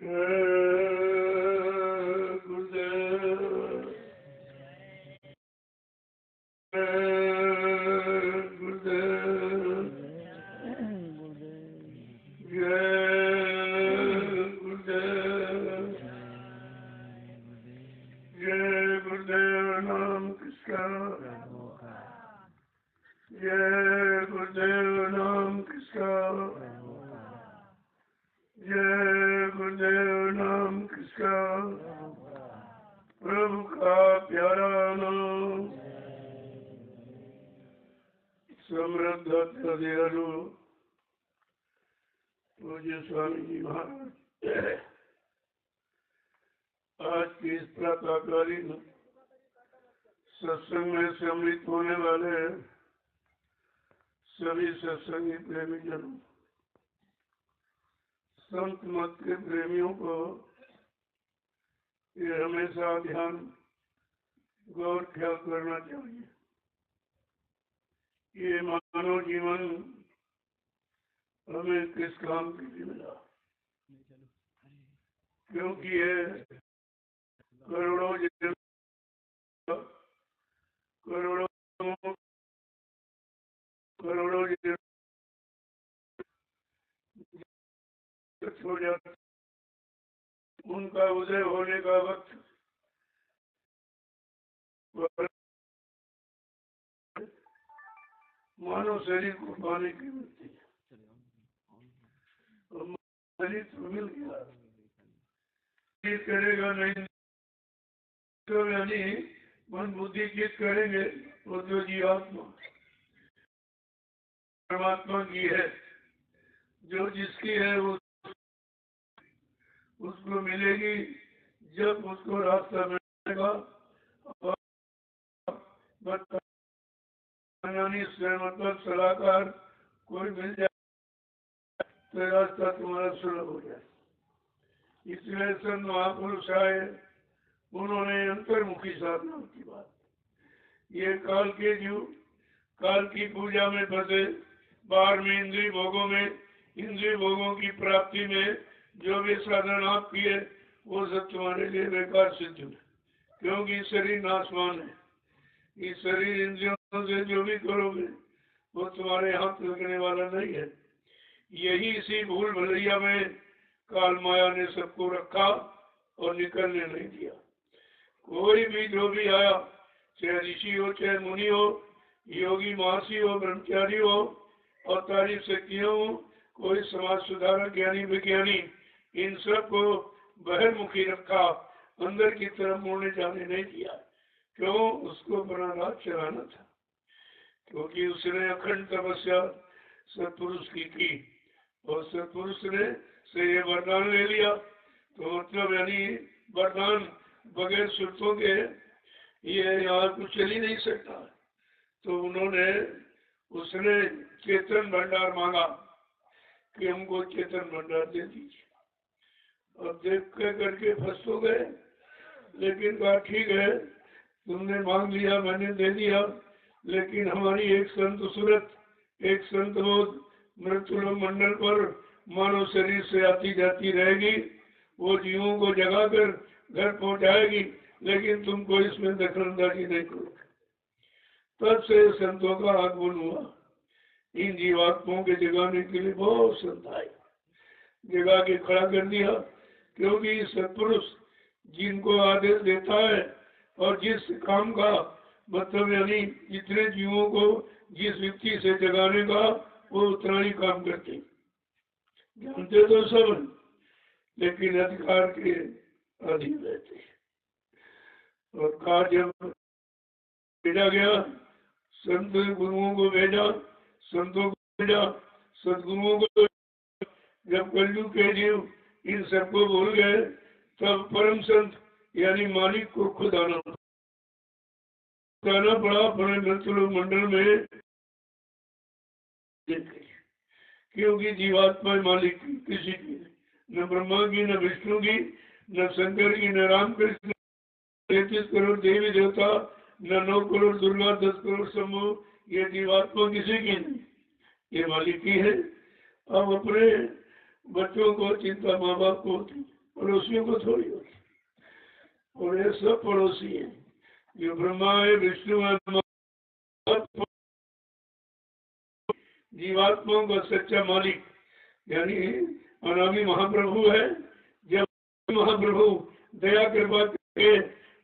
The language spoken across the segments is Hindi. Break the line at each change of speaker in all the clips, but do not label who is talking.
पूज्य स्वामी जी महाराज आज की इस प्रातःकालीन सत्संग में सम्मिलित होने वाले सभी सत्संगी प्रेमी जनों, संत मत के प्रेमियों को ये हमेशा ध्यान गौर ख्याल करना चाहिए। ये मानव जीवन हमें किस काम के लिए मिला, क्योंकि ये करोड़ों हो जाता, उनका उदय होने का वक्त मानव शरीर को पाने की मिलती है। शरीर तो मिल गया, करेगा नहीं तो यानी मन बुद्धि चित करेंगे वो जो जीवात्मा परमात्मा की है, जो जिसकी है वो उसको मिलेगी जब उसको रास्ता मिलेगा। मतलब सलाहकार कोई मिल जाए तो रास्ता तुम्हारा सुलभ हो जाए। इसलिए संत महापुरुष आए, उन्होंने अंतर्मुखी साधना की बात। ये काल के जीव काल की पूजा में फंसे, बाहर में इंद्रिय भोगों में, इंद्रिय भोगों की प्राप्ति में जो भी साधन आप किए वो सब तुम्हारे लिए बेकार सिद्ध हुए, क्योंकि शरीर नाशवान है। इस शरीर इंद्रियों से जो भी करोगे वो तुम्हारे हाथ लगने वाला नहीं है। यही इसी भूल भलैया में काल माया ने सबको रखा और निकलने नहीं दिया। कोई भी जो भी आया, चाहे ऋषि हो, चाहे मुनि हो, योगी महर्षि हो, ब्रह्मचारी हो, अवतारी शक्तियों हो, कोई समाज सुधारक ज्ञानी विज्ञानी, इन सब को बहिर्मुखी रखा, अंदर की तरफ मुड़ने जाने नहीं दिया। क्यों? उसको अपना राज चलाना था, क्योंकि उसने अखंड तपस्या सत्पुरुष की और सत्पुरुष ने से ये वरदान ले लिया। तो मतलब यानी वरदान बगैर सुरतों के ये यहाँ कुछ चल ही नहीं सकता। तो उन्होंने उसने चेतन भंडार मांगा कि हमको चेतन भंडार दे दीजिए। अब देख करके फंस तो गए, लेकिन कहा ठीक है तुमने मांग लिया, मैंने दे दिया, लेकिन हमारी एक संत सूरत, एक संत बोध मृत्युलोक मंडल पर मानव शरीर से आती जाती रहेगी, वो जीवों को जगाकर घर पहुंचाएगी, लेकिन तुमको इसमें दखलंदाजी नहीं करोगे। तब से संतों का आगमन हुआ। इन जीवात्माओं के जगाने के लिए बहुत संत आए, जगा के खड़ा कर दिया, क्योंकि सत्पुरुष जिनको आदेश देता है और जिस काम का मतलब यानी जितने जीवों को जिस युक्ति से जगाने का वो उतना ही काम करते। जानते तो सब, लेकिन अधिकार के अधीन रहते। और कहा जब भेजा गया, संत गुरुओं को भेजा, संतों को भेजा, सदगुरुओं को। जब कलयुग के जीव इन सबको भूल गए, तब परम संत यानी मालिक को खुद आना पड़ा अपने मृत्युलोक मंडल में, क्योंकि जीवात्मा मालिक की किसी की, न ब्रह्मा की, न विष्णु की, न शंकर की, न रामकृष्ण, 33 करोड़ देवी देवता, न 9 करोड़ दुर्गा, 10 करोड़ शंभु, ये जीवात्मा किसी की नहीं, ये मालिक की है। अब अपने बच्चों को चिंता माँ बाप को होती, पड़ोसियों को थोड़ी होती। और ये सब पड़ोसी है, जो ब्रह्मा है, विष्णु है, जीवात्माओं का सच्चा मालिक यानी अनामी महाप्रभु है। जब महाप्रभु दया कृपा करके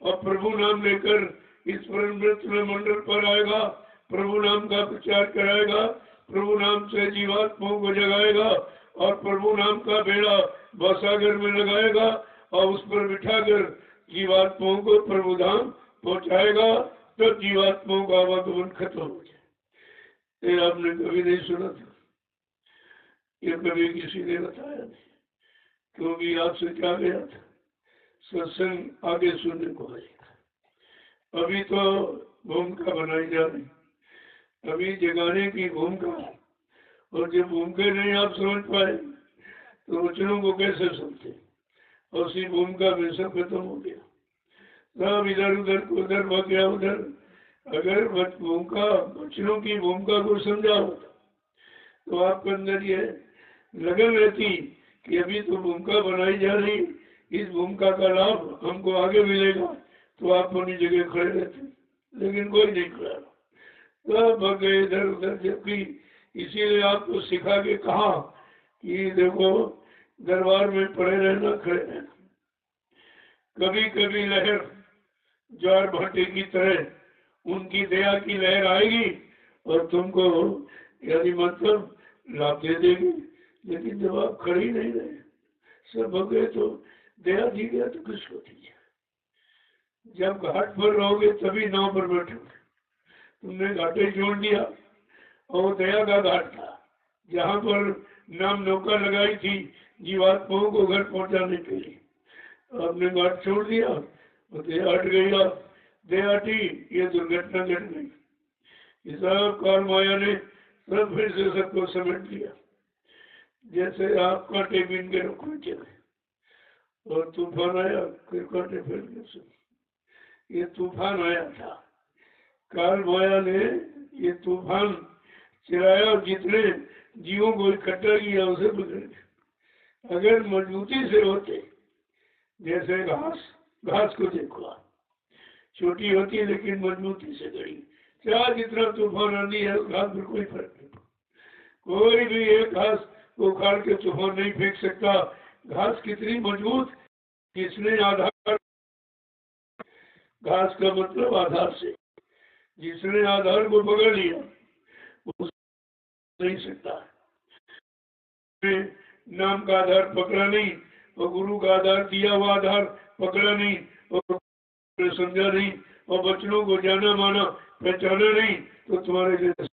और प्रभु नाम लेकर इस परम मंडल पर आएगा, प्रभु नाम का प्रचार कराएगा, प्रभु नाम से जीवात्माओं को जगाएगा और प्रभु नाम का बेड़ा भवसागर में लगाएगा और उस पर बिठाकर जीवात्माओं को प्रभु धाम पहुंचाएगा, तो जीवात्माओं का आवागमन खत्म हो जाए। ये आपने कभी नहीं सुना था, ये कभी किसी ने बताया नहीं, क्योंकि आपसे क्या गया था, सत्संग आगे सुनने को आएगा। अभी तो भूमिका बनाई जा रही, अभी जगाने की भूमिका, और जब भूमिका नहीं आप समझ पाए तो वचनों को कैसे समझते। और उसी भूमिका में सब खत्म हो गया, सब इधर उधर को उधर भाग गया उधर। अगर भूमिका वचनों की भूमिका को समझा होता तो आपके अंदर ये लगन रहती कि अभी तो भूमिका बनाई जा रही, इस भूमिका का लाभ हमको आगे मिलेगा, तो आप अपनी जगह खड़े रहते। लेकिन कोई नहीं खड़ा, सब भाग गए इधर उधर। जबकि इसीलिए आपको सिखा के कहा कि देखो दरबार में पड़े रहना, खड़े रहना। कभी कभी लहर ज्वार भाटे की तरह उनकी दया की लहर आएगी और तुमको यानी मतलब लाभ दे देगी। लेकिन जब आप खड़े ही नहीं रहे, सब भग गए, तो दया दी गया तो किसको दीजिए। जब घाट पर रहोगे तभी नाव पर बैठोगे। तुमने घाटे जोड़ दिया और दया का घाट था, जहाँ पर नाम नौका लगाई थी जीवात्माओं को घर पहुंचाने के लिए। आपने घाट छोड़ दिया और दया हट गई। आप दया हटी, ये दुर्घटना घट गई। इस सब काल माया ने सब फिर से सबको समेट लिया। जैसे आप कांटे बीन के रखो चले और तूफान आया, फिर कांटे फैल गए सब। ये तूफान आया था, काल माया ने ये तूफान चलाया और जितने जीवों को इकट्ठा किया उसे बिगड़ गया। अगर मजबूती से होते, जैसे घास को देखो आप, छोटी होती है लेकिन मजबूती से गड़ी, चाहे जितना तूफान आनी है उस घास में कोई फर्क नहीं। कोई भी एक घास को उखाड़ के तूफान नहीं फेंक सकता। घास कितनी मजबूत, किसने आधार, घास का मतलब आधार से, जिसने आधार को पकड़ लिया वो नहीं सकता। नाम का आधार पकड़ा नहीं और गुरु का आधार दिया हुआ आधार पकड़ा नहीं और समझा नहीं और बच्चों को जाना माना पहचाना नहीं, तो तुम्हारे जैसे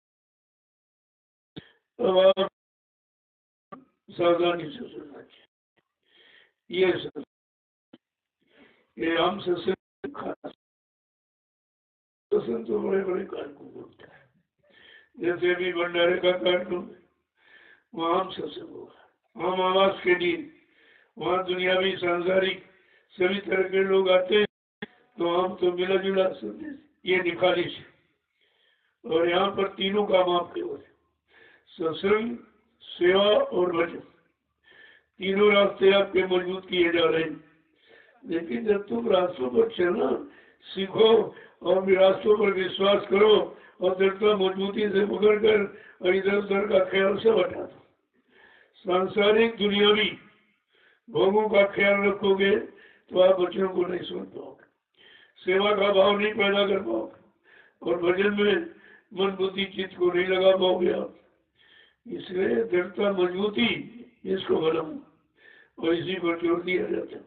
सावधानी से सुनना चाहिए। ये सब ये हम सत्संग तो बड़े बड़े कार्यक्रम होता है। जैसे भी भंडारे का कार्यक्रम, वहाँ हम सत्संग होगा, हम आवास के दिन, वहाँ दुनियावी सांसारिक सभी तरह के लोग आते हैं, तो हम तो मिला जुला संदेश ये निखालिश। और यहाँ पर तीनों काम आपके हो, सत्संग, सेवा और भजन, तीनों रास्ते आपके मजबूत किए जा रहे हैं। लेकिन जब तुम रास्तों पर चलना सीखो और भी रास्तों पर विश्वास करो और दृढ़ता मजबूती से पकड़ कर और इधर उधर का ख्याल से हटा दो। सांसारिक दुनियावी भोगों का ख्याल रखोगे तो आप बच्चों को नहीं सुन पाओगे, सेवा का भाव नहीं पैदा कर पाओगे और भजन में मन बुद्धि चित्त को नहीं लगा पाओगे आप। इसलिए दृढ़ता मजबूती इसको बनाओ और इसी पर जोर दिया जाता है।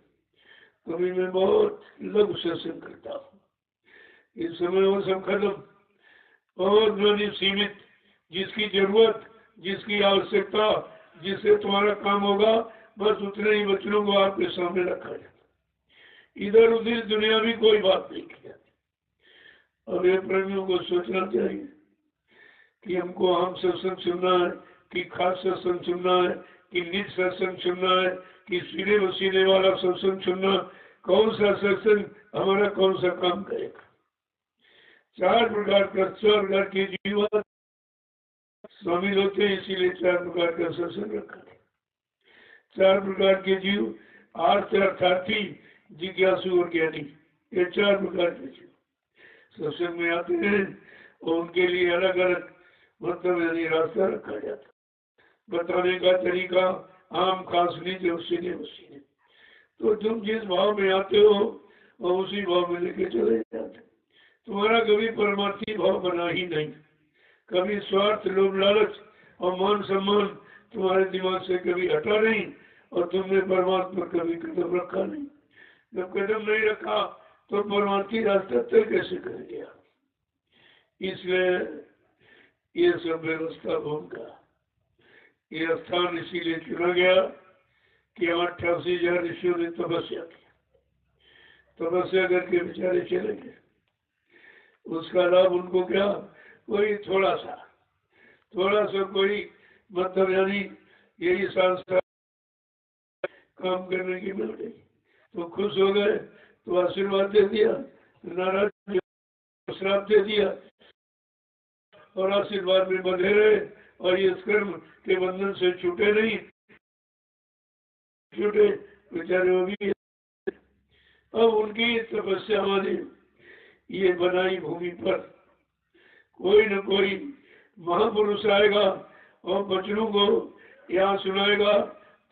कभी मैं बहुत लघु सत्संग करता हूँ, इस समय वो सब खत्म, बहुत ध्वनि सीमित, जिसकी जरूरत, जिसकी आवश्यकता, जिससे तुम्हारा काम होगा, बस उतने ही वचनों को आपके सामने रखा जाता। इधर उधर दुनिया भी कोई बात नहीं की जाती। अब ये प्रेमियों को सोचना चाहिए कि हमको आम सत्संग सुनना है कि खास सत्संग सुनना है कि निज सत्संग सुनना है कि सीने वसीने वाला सत्संग सुनना, कौन सा सत्संग हमारा कौन सा काम करेगा। चार प्रकार के जीव शामिल होते हैं, इसीलिए चार प्रकार का सत्संग रखा है। चार प्रकार के जीव आर्थ अर्थार्थी, जिज्ञासु और ज्ञानी, ये 4 प्रकार के जीव सत्संग में आते हैं और उनके लिए अलग अलग मतलब यानी रास्ता रखा जाता, बताने का तरीका आम खास नहीं जो सीने उसी ने। तो तुम जिस भाव में आते हो और उसी भाव में लेके चले जाते। तुम्हारा कभी परमार्थी भाव बना ही नहीं, कभी स्वार्थ लोभ लालच और मान सम्मान तुम्हारे दिमाग से कभी हटा नहीं, और तुमने परमात्मा पर कभी कदम रखा नहीं। जब कदम नहीं रखा तो परमार्थी रास्ता तय कैसे कर गया। इसलिए ये सब व्यवस्था भूमि का ये स्थान इसीलिए चुना गया कि 88,000 ऋषियों ने तपस्या की, तपस्या करके बेचारे चले गए। उसका लाभ उनको क्या, कोई थोड़ा सा कोई मतलब यानी यही सांसारिक काम करने की मिल गई तो खुश हो गए, तो आशीर्वाद दे दिया, नाराज श्राप दे दिया और आशीर्वाद में बंधे रहे और ये कर्म के बंधन से छूटे नहीं, छूटे बेचारे वो भी। अब उनकी तपस्या वाली ये बनाई भूमि पर कोई न कोई महापुरुष आएगा और वचनों को यहाँ सुनाएगा,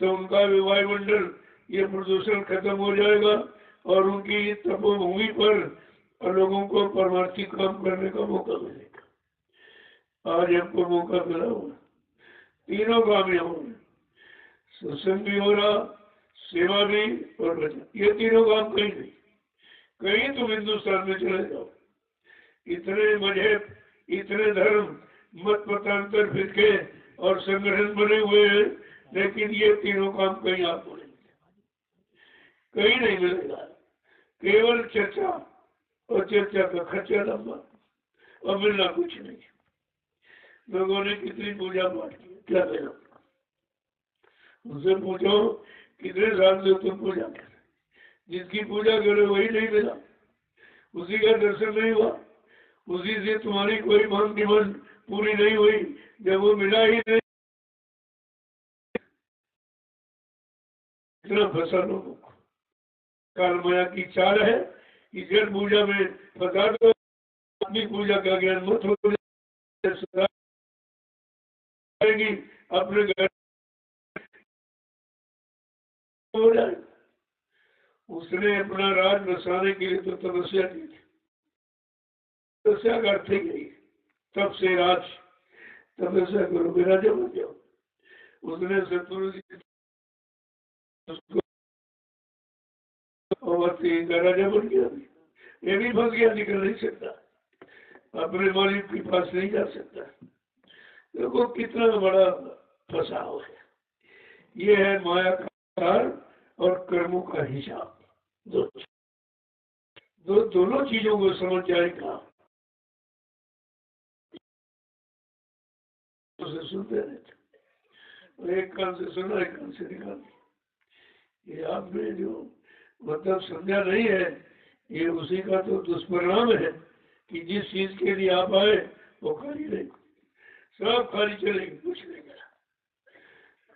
तो उनका भी वायुमंडल ये प्रदूषण खत्म हो जाएगा और उनकी तपोभूमि पर लोगों को परमार्थी काम करने का मौका मिलेगा। आज हमको मौका मिला हुआ, तीनों काम यहाँ हो, सत्संग भी हो रहा, सेवा भी और भजन, ये तीनों काम कहीं नहीं। कहीं तुम हिंदुस्तान में चले जाओ, इतने मजहब, इतने धर्म, मत मतांतर फिरके और संगठन बने हुए हैं, लेकिन ये तीनों काम कहीं आपको नहीं, कहीं नहीं मिलेगा। केवल चर्चा, और चर्चा का खर्चा लंबा और मिलना कुछ नहीं। लोगों ने कितनी पूजा पाठ की, क्या मिला? उनसे पूछो कितने साल से तुम पूजा कर, जिसकी पूजा करे वही नहीं मिला, उसी का दर्शन नहीं हुआ, उसी से तुम्हारी कोई मांग डिमांड पूरी नहीं हुई, जब वो मिला ही नहीं, इतना फंसा लोगों को। काल माया की चाल है कि जड़ पूजा में फंसा दो, अपनी पूजा का ज्ञान मत हो जाएगी, अपने घर हो जाएगा। उसने अपना राज बसाने के लिए तो तपस्या की थी, तपस्या करते गई, तब से राज तपस्या करो मेरा जब बन जाओ। उसने शत्रु राजा बन गया, ये भी फंस गया, निकल नहीं सकता, अपने मालिक के पास नहीं जा सकता। देखो कितना बड़ा फंसाव है। ये है माया का कार और कर्मों का हिसाब। दोनों चीजों को समझ जाएगा उसे सुनते रहते, और एक कान से सुना एक कान से निकाल। ये आपने जो मतलब समझा नहीं है, ये उसी का तो दुष्परिणाम है कि जिस चीज के लिए आप आए वो खाली नहीं, सब खाली चलेगी, कुछ नहीं करा।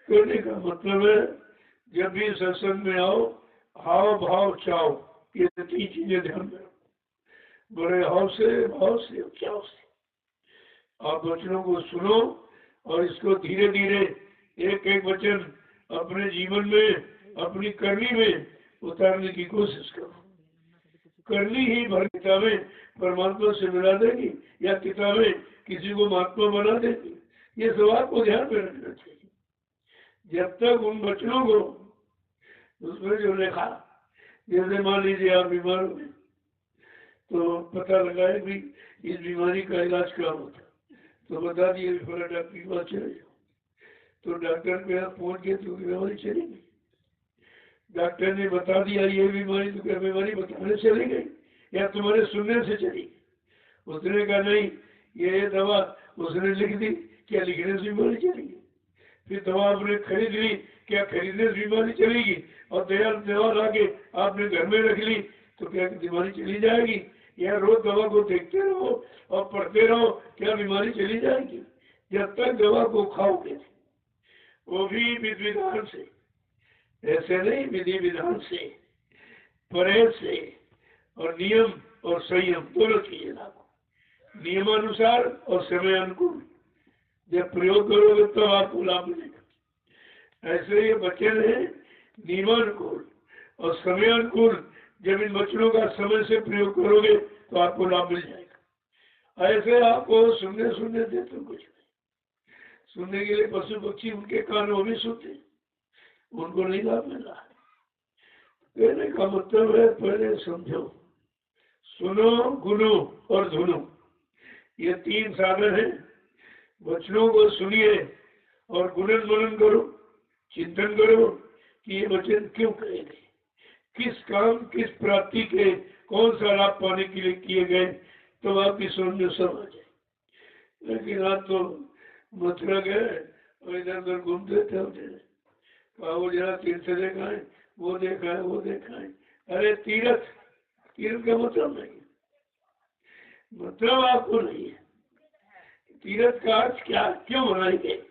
कहने का मतलब है जब भी सत्संग में आओ, हाव भाव चाओ, ये 3 चीजें ध्यान में रखो। बड़े हाव से, भाव से, चाव से आप वचनों को सुनो और इसको धीरे धीरे एक एक वचन अपने जीवन में, अपनी करनी में उतारने की कोशिश करो। करनी ही भर किताबें परमात्मा से मिला देगी या किताबें किसी को महात्मा बना देगी, ये सब आपको ध्यान में रखना चाहिए। जब तक उन वचनों को उसमें जो लिखा, जैसे मान लीजिए आप बीमार हो तो पता लगाए भी इस बीमारी का इलाज क्या होता, तो बता दिए फला डॉक्टर के पास चले जाओ, तो डॉक्टर पे आप पहुंच गए तो बीमारी चली गई। डॉक्टर ने बता दिया ये बीमारी, तो क्या बीमारी बताने चली गई या तुम्हारे सुनने से चली गई? उसने कहा नहीं ये दवा उसने लिख दी, क्या लिखने से बीमारी चलेगी? फिर दवा आपने खरीद ली, क्या खरीदने से बीमारी चलेगी? और दवा ला के आपने घर में रख ली तो क्या बीमारी चली जाएगी? या रोज दवा को देखते रहो और पढ़ते रहो, क्या बीमारी चली जाएगी? जब तक दवा को खाओगे, वो भी विधि विधान से, ऐसे नहीं, विधि विधान से, परहेज से, और नियम और संयम दोनों चीजें लागू, नियमानुसार और समय अनुकूल जब प्रयोग करोगे तो आपको लाभ मिलेगा। ऐसे ये वचन है नियमानुकूल और समय अनुकूल, जब इन वचनों का समय से प्रयोग करोगे तो आपको लाभ मिल जाएगा। ऐसे आपको सुनने सुनने दे तो कुछ नहीं, सुनने के लिए पशु पक्षी उनके कान वो भी सुनते, उनको नहीं लाभ मिल रहा है। कहने का मतलब है पहले समझो, सुनो, गुनो और धुनो, ये तीन साधन है। वचनों को सुनिए और गुणन मनन करो, चिंतन करो कि ये वचन क्यों कहेंगे, किस काम किस प्राप्ति के कौन सा लाभ पाने के लिए किए गए, तो आपकी समझ में सब आ जाए। लेकिन आप तो मथुरा गए और इधर उधर घूमते थे, वो जरा तीर्थ देखा है, वो देखा है, वो देखा है। अरे तीर्थ, तीर्थ का मतलब नहीं, मतलब आपको नहीं है। तीर्थ का अर्थ क्या, क्यों बनाएंगे,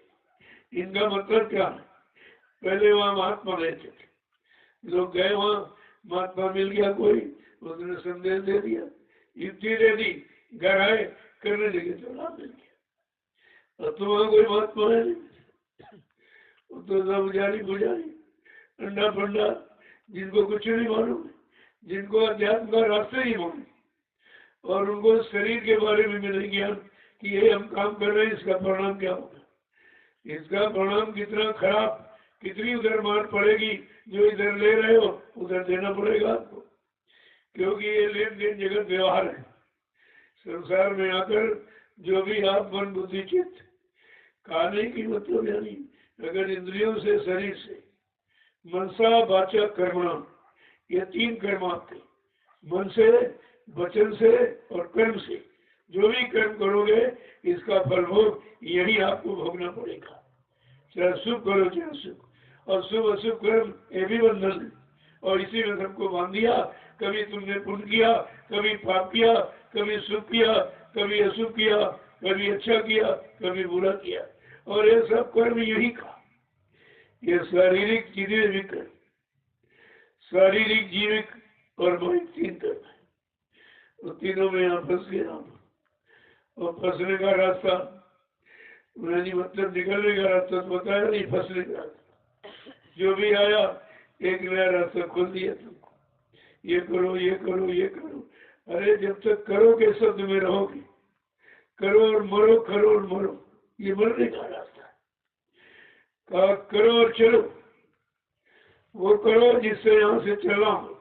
इनका मतलब क्या है। पहले वहाँ महात्मा रहते थे, लोग गए वहाँ, महात्मा मिल गया कोई, उसने संदेश दे दिया, युक्ति दे दी, घर आए, करने लगे तो लाभ मिल गया। अब तो वहाँ कोई महात्मा है नहीं, तो सब उजारी बुझारी अंडा फंडा, जिनको कुछ नहीं मालूम, जिनको अध्यात्म का रास्ते ही मालूम, और उनको शरीर के बारे में भी नहीं ज्ञान कि ये हम काम कर रहे हैं, इसका परिणाम क्या होगा, इसका परिणाम कितना खराब, कितनी उधर मार पड़ेगी, जो इधर ले रहे हो उधर देना पड़ेगा आपको, क्योंकि ये लेन देन जगत व्यवहार है। संसार में आकर जो भी आप मन बुद्धि चित्त, खाने की मतलब यानी अगर इंद्रियों से, शरीर से, मनसा वाचा कर्मणा, ये तीन कर्म आपके, मन से, वचन से और कर्म से जो भी कर्म करोगे इसका फल भोग यही आपको भोगना पड़ेगा, चाहे शुभ करो चाहे अशुभ, और शुभ अशुभ कर्म ये भी बंधन है, और इसी में सबको बांध दिया। कभी तुमने पुण्य किया, कभी पाप किया, कभी शुभ किया, कभी अशुभ किया, कभी अच्छा किया, कभी बुरा किया, और ये सब कर्म यही का, ये शारीरिक जीविक कर्म, शारीरिक जीविक और मानसिक तीन कर्म है। तो तीनों में यहाँ फंस गया, और फंसने का रास्ता मैंने मतलब निकलने का रास्ता तो बताया नहीं, फंसने का रास्ता जो भी आया एक नया रास्ता खोल दिया तुमको, ये करो ये करो ये करो। अरे जब तक करो के शब्द में रहोगे, करो और मरो, करो और मरो, ये मरने का रास्ता है। कहा करो और चलो, वो करो जिससे यहाँ से चलना हो,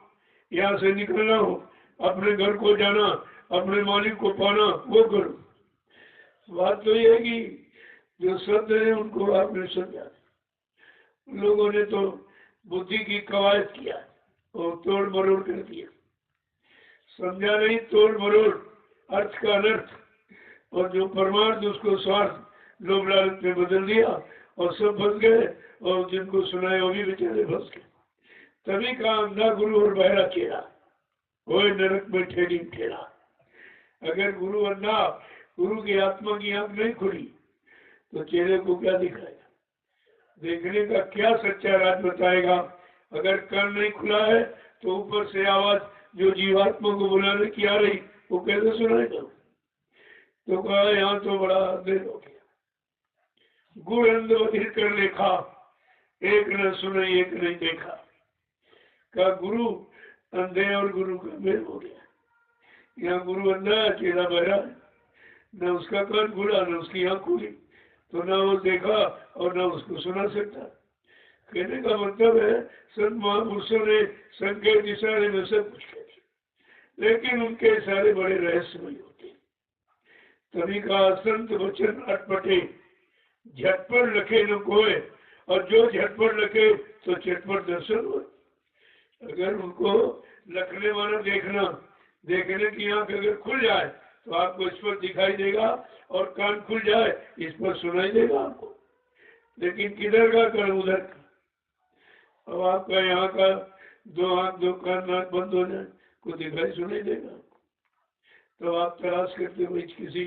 यहाँ से निकलना हो, अपने घर को जाना, अपने मालिक को पाना, वो करो। बात तो ये है कि जो शब्द है उनको आपने समझा, लोगों ने तो बुद्धि की कवायद किया और तोड़ मरोड़ कर दिया, समझा नहीं, तोड़ मरोड़ अर्थ का अनर्थ, और जो परमार्थ उसको स्वार्थ लोभ लालच में बदल दिया, और सब फंस गए, और जिनको सुनाए वो भी बेचारे फंस गए। तभी का अंधा गुरु और बहरा चेहरा, कोई नरक में ठेली ठेला। अगर गुरु अंधा, गुरु की आत्मा की आंख नहीं खुली तो चेहरे को क्या दिखाएगा, देखने का क्या सच्चा राज बताएगा। अगर कान नहीं खुला है तो ऊपर से आवाज जो जीवात्मा को बुलाने की आ रही वो कैसे सुनाएगा। तो कहा यहाँ तो बड़ा देर हो गया, गुड़ अंध बधिर कर देखा, एक न सुने एक नहीं देखा। का गुरु अंधे और गुरु का मेल हो गया। यहाँ गुरु अंधा है, चेहरा बहरा है, न उसका कान खुला न उसकी आंख खुली, तो ना वो देखा और ना उसको सुना सकता। कहने का मतलब है संत महापुरुषों ने संकेत इशारे में सब कुछ कह दिया, लेकिन उनके इशारे बड़े रहस्यमय होते। तभी का संत वचन अटपटे, झटपट लखे न कोय, और जो झटपट लखे तो झटपट दर्शन हो। अगर उनको लखने वाला देखना, देखने की आंख अगर खुल जाए तो आपको इस पर दिखाई देगा, और कान खुल जाए इस पर सुनाई देगा आपको। लेकिन किधर का कर उधर का। अब आपका यहाँ का दो आंख दो कान नाक बंद हो जाए, को दिखाई सुनाई देगा आपको। तो आप तलाश करते हुए किसी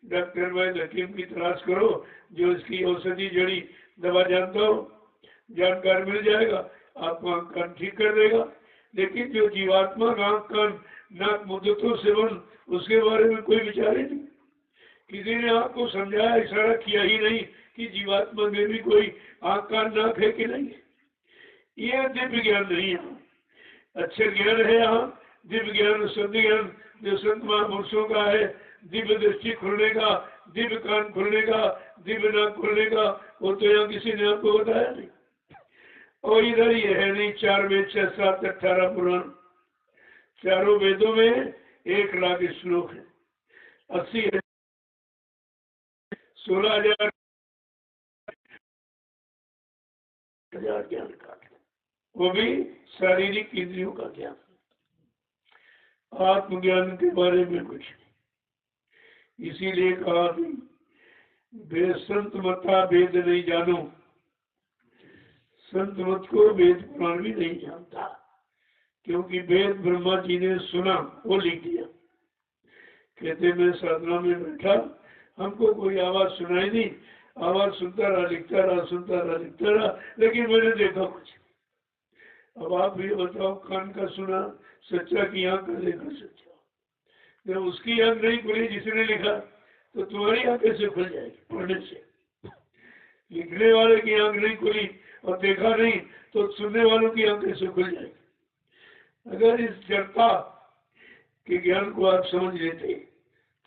डॉक्टर वैद्य हकीम की तलाश करो जो इसकी औषधि जड़ी दवा जानता हो, जानकार मिल जाएगा, आपको आंख कान ठीक कर देगा। लेकिन जो जीवात्मा का आंख कान नाक मुद्दतों से बन, उसके बारे में कोई विचार ही नहीं। किसी ने आपको समझाया, इशारा किया ही नहीं कि जीवात्मा में भी कोई आंख कान नाक है कि नहीं। ये दिव्य ज्ञान नहीं है, अक्षर ज्ञान है यहाँ। दिव्य ज्ञान, शुद्ध ज्ञान जो संत महापुरुषों का है, दिव्य दृष्टि खुलने का, दिव्य कान खुलने का, दिव्य नाक खुलने का, वो तो यहाँ किसी ने आपको बताया नहीं। और इधर ये है नहीं 4 वेद 6 7 18 पुराण, चारों वेदों में 1 लाख श्लोक है, 80 16,000 ज्ञान का, वो भी शारीरिक इंद्रियों का ज्ञान, आत्मज्ञान के बारे में कुछ। इसीलिए कहा कि संत मता वेद नहीं जानो, संत मत को वेद पुराण भी नहीं जानता, क्योंकि वेद ब्रह्मा जी ने सुना, वो लिख दिया। कहते मैं साधना में बैठा, हमको कोई आवाज सुनाई नहीं, आवाज सुनता रहा, लिखता रहा, सुनता रहा, लिखता रहा, लेकिन मैंने देखा कुछ। अब आप भी बताओ, कान का सुना सच्चा की आंख का देखा सच्चा। जब उसकी आंख नहीं खुली जिसने लिखा, तो तुम्हारी आंख कैसे खुल जाएगी पढ़ने से। लिखने वाले की आंख नहीं खुली और देखा नहीं, तो सुनने वालों की आंख कैसे खुल जाएगी। अगर इस जड़ता के ज्ञान को आप समझ लेते,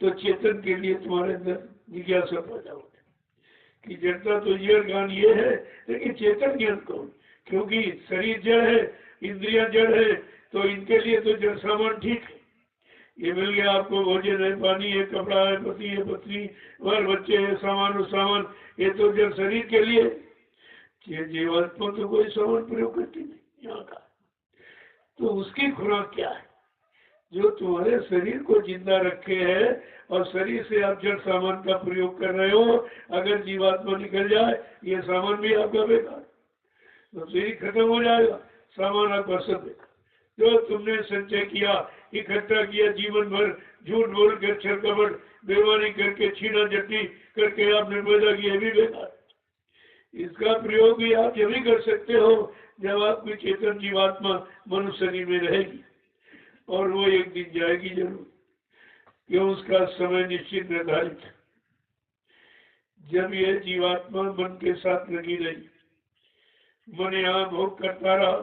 तो चेतन के लिए तुम्हारे अंदर जिज्ञासा पैदा होती कि जड़ता तो ये ज्ञान ये है, लेकिन चेतन ज्ञान कौन। क्योंकि शरीर जड़ है, इंद्रियां जड़ है, तो इनके लिए तो जड़ सामान ठीक है, ये मिल गया आपको, भोजन है, पानी है, कपड़ा है, पति है, पत्नी, बाल बच्चे है, सामान और सामान, ये तो जड़ शरीर के लिए। जीवात्मा तो कोई सामान प्रयोग करती नहीं यहाँ का। तो उसकी खुराक क्या है जो तुम्हारे शरीर को जिंदा रखे है, और शरीर से आप जड़ सामान का प्रयोग कर रहे हो। अगर जीवात्मा निकल जाए, ये सामान भी आपका बेकार, तो शरीर खत्म हो जाएगा, सामान आपका सब बेकार। जो तुमने संचय किया, इकट्ठा किया जीवन भर, झूठ बोल कर, छल कपट, बेईमानी करके, छीना झट्टी करके आपने पैदा किया, भी बेकार। इसका प्रयोग भी आप जब ही कर सकते हो जब आपकी चेतन जीवात्मा मनुष्य शरीर में रहेगी, और वो एक दिन जाएगी जरूर, क्यों उसका समय निश्चित निर्धारित है। जब ये जीवात्मा मन के साथ लगी रही, मन यहाँ भोग करता रहा,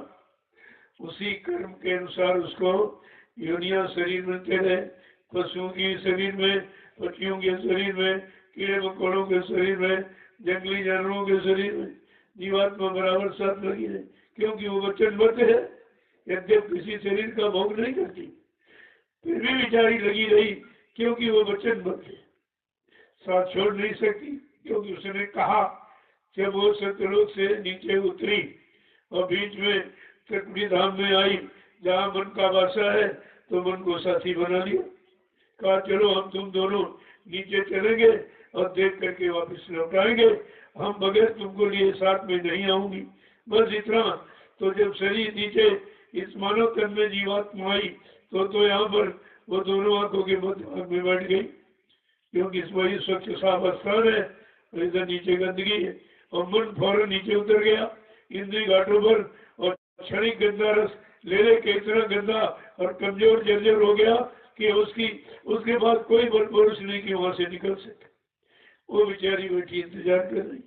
उसी कर्म के अनुसार उसको योनियां शरीर मिलते रहे, पशुओं के शरीर में, पक्षियों के शरीर में, कीड़े मकोड़ों के शरीर में, जंगली जानवरों के शरीर में जीवात्मा बराबर साथ लगी रहे, क्योंकि वो वचनबद्ध है। यद्यप किसी शरीर का भोग नहीं करती, फिर भी बेचारी लगी रही, क्योंकि वो वचनबद्ध है, साथ छोड़ नहीं सकती। क्योंकि उसने कहा, जब वो सत्यलोक से नीचे उतरी और बीच में त्रिकुटी धाम में आई, जहाँ मन का वासा है, तो मन को साथी बना लिया। कहा चलो हम तुम दोनों नीचे चलेंगे और देख करके वापस लौट आएंगे, हम बगैर तुमको लिए साथ में नहीं आऊंगी, बस इतना। तो जब शरीर नीचे इस मानव तन में जीवात्मा आई, तो यहाँ पर वो दोनों आंखों के मध्य भाग में बैठ गई, क्योंकि इस वही स्वच्छ साफ स्थान है, और इधर नीचे गंदगी है, और मन फौरन नीचे उतर गया इंद्री घाटों पर, और क्षणिक गंदा रस ले लेके इतना गंदा और कमजोर जर्जर हो गया कि उसके बाद कोई बल पुरुष नहीं कि वहां से निकल सके। वो बेचारी बैठी इंतजार कर रही,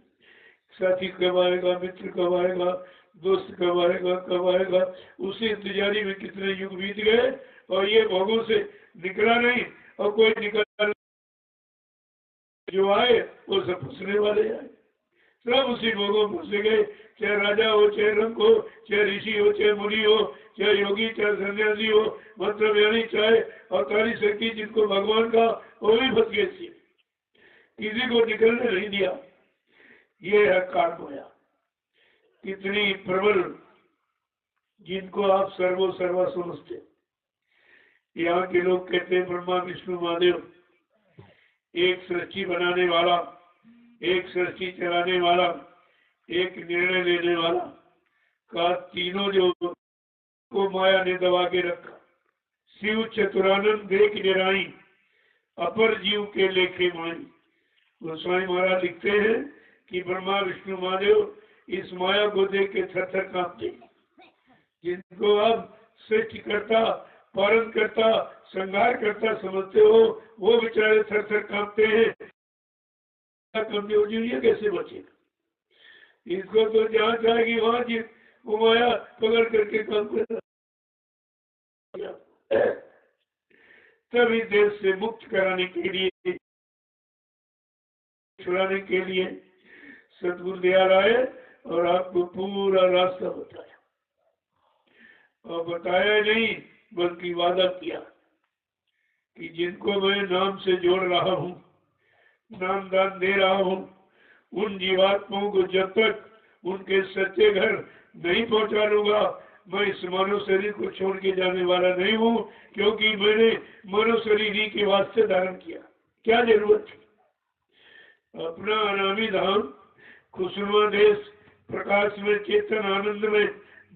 साथी कब आएगा, मित्र कब आएगा, दोस्त कब आएगा। उसी इंतजारी में कितने युग बीत गए, और ये भोगों से निकला नहीं, और कोई निकल जो आए वो सब फंसने वाले आए, सब उसी भोगों में फंसे गए। चाहे राजा हो, चाहे रंग हो, चाहे ऋषि हो, चाहे मुनि हो, चाहे योगी, चाहे सन्यासी हो, मंत्र ज्ञानी, चाहे अवतारी शक्ति जिनको भगवान का, वो भी फंस गए थे, किसी को निकलने नहीं दिया। ये है कालमाया, कितनी प्रबल, जिनको आप सर्वा समझते। यहाँ के लोग कहते हैं ब्रह्मा विष्णु महादेव, एक सृष्टि बनाने वाला, एक सृष्टि चलाने वाला, एक निर्णय लेने वाला, का तीनों जो को माया ने दबा के रखा। शिव चतुरानंद देख निराई, अपर जीव के लेखे माई। गोस्वामी महाराज लिखते हैं कि ब्रह्मा विष्णु महादेव इस माया को देख के थर थर कांपते, जिनको आप सृष्टिकर्ता, पालन करता, संहार करता समझते हो, वो बेचारे थर थर कांपते हैं। कमजोर जीव ये कैसे बचेगा? इसको तो जहाँ जाएगी वहां जी वो माया पकड़ करके काम कर। तभी देश से मुक्त कराने के लिए, छुड़ाने के लिए सतगुरुदेव आए और आपको पूरा रास्ता बताया। और बताया नहीं बल्कि वादा किया कि जिनको मैं नाम से जोड़ रहा हूँ, नाम दान दे रहा हूँ, उन जीवात्माओं को जब तक उनके सच्चे घर नहीं पहुंचा लूंगा, मैं इस मानव शरीर को छोड़ के जाने वाला नहीं हूँ। क्योंकि मैंने मानव शरीर ही के वास्ते धारण किया। क्या जरूरत थी? अपना अनामी धाम, खुशनुमा देश, प्रकाश में, चेतन, आनंद में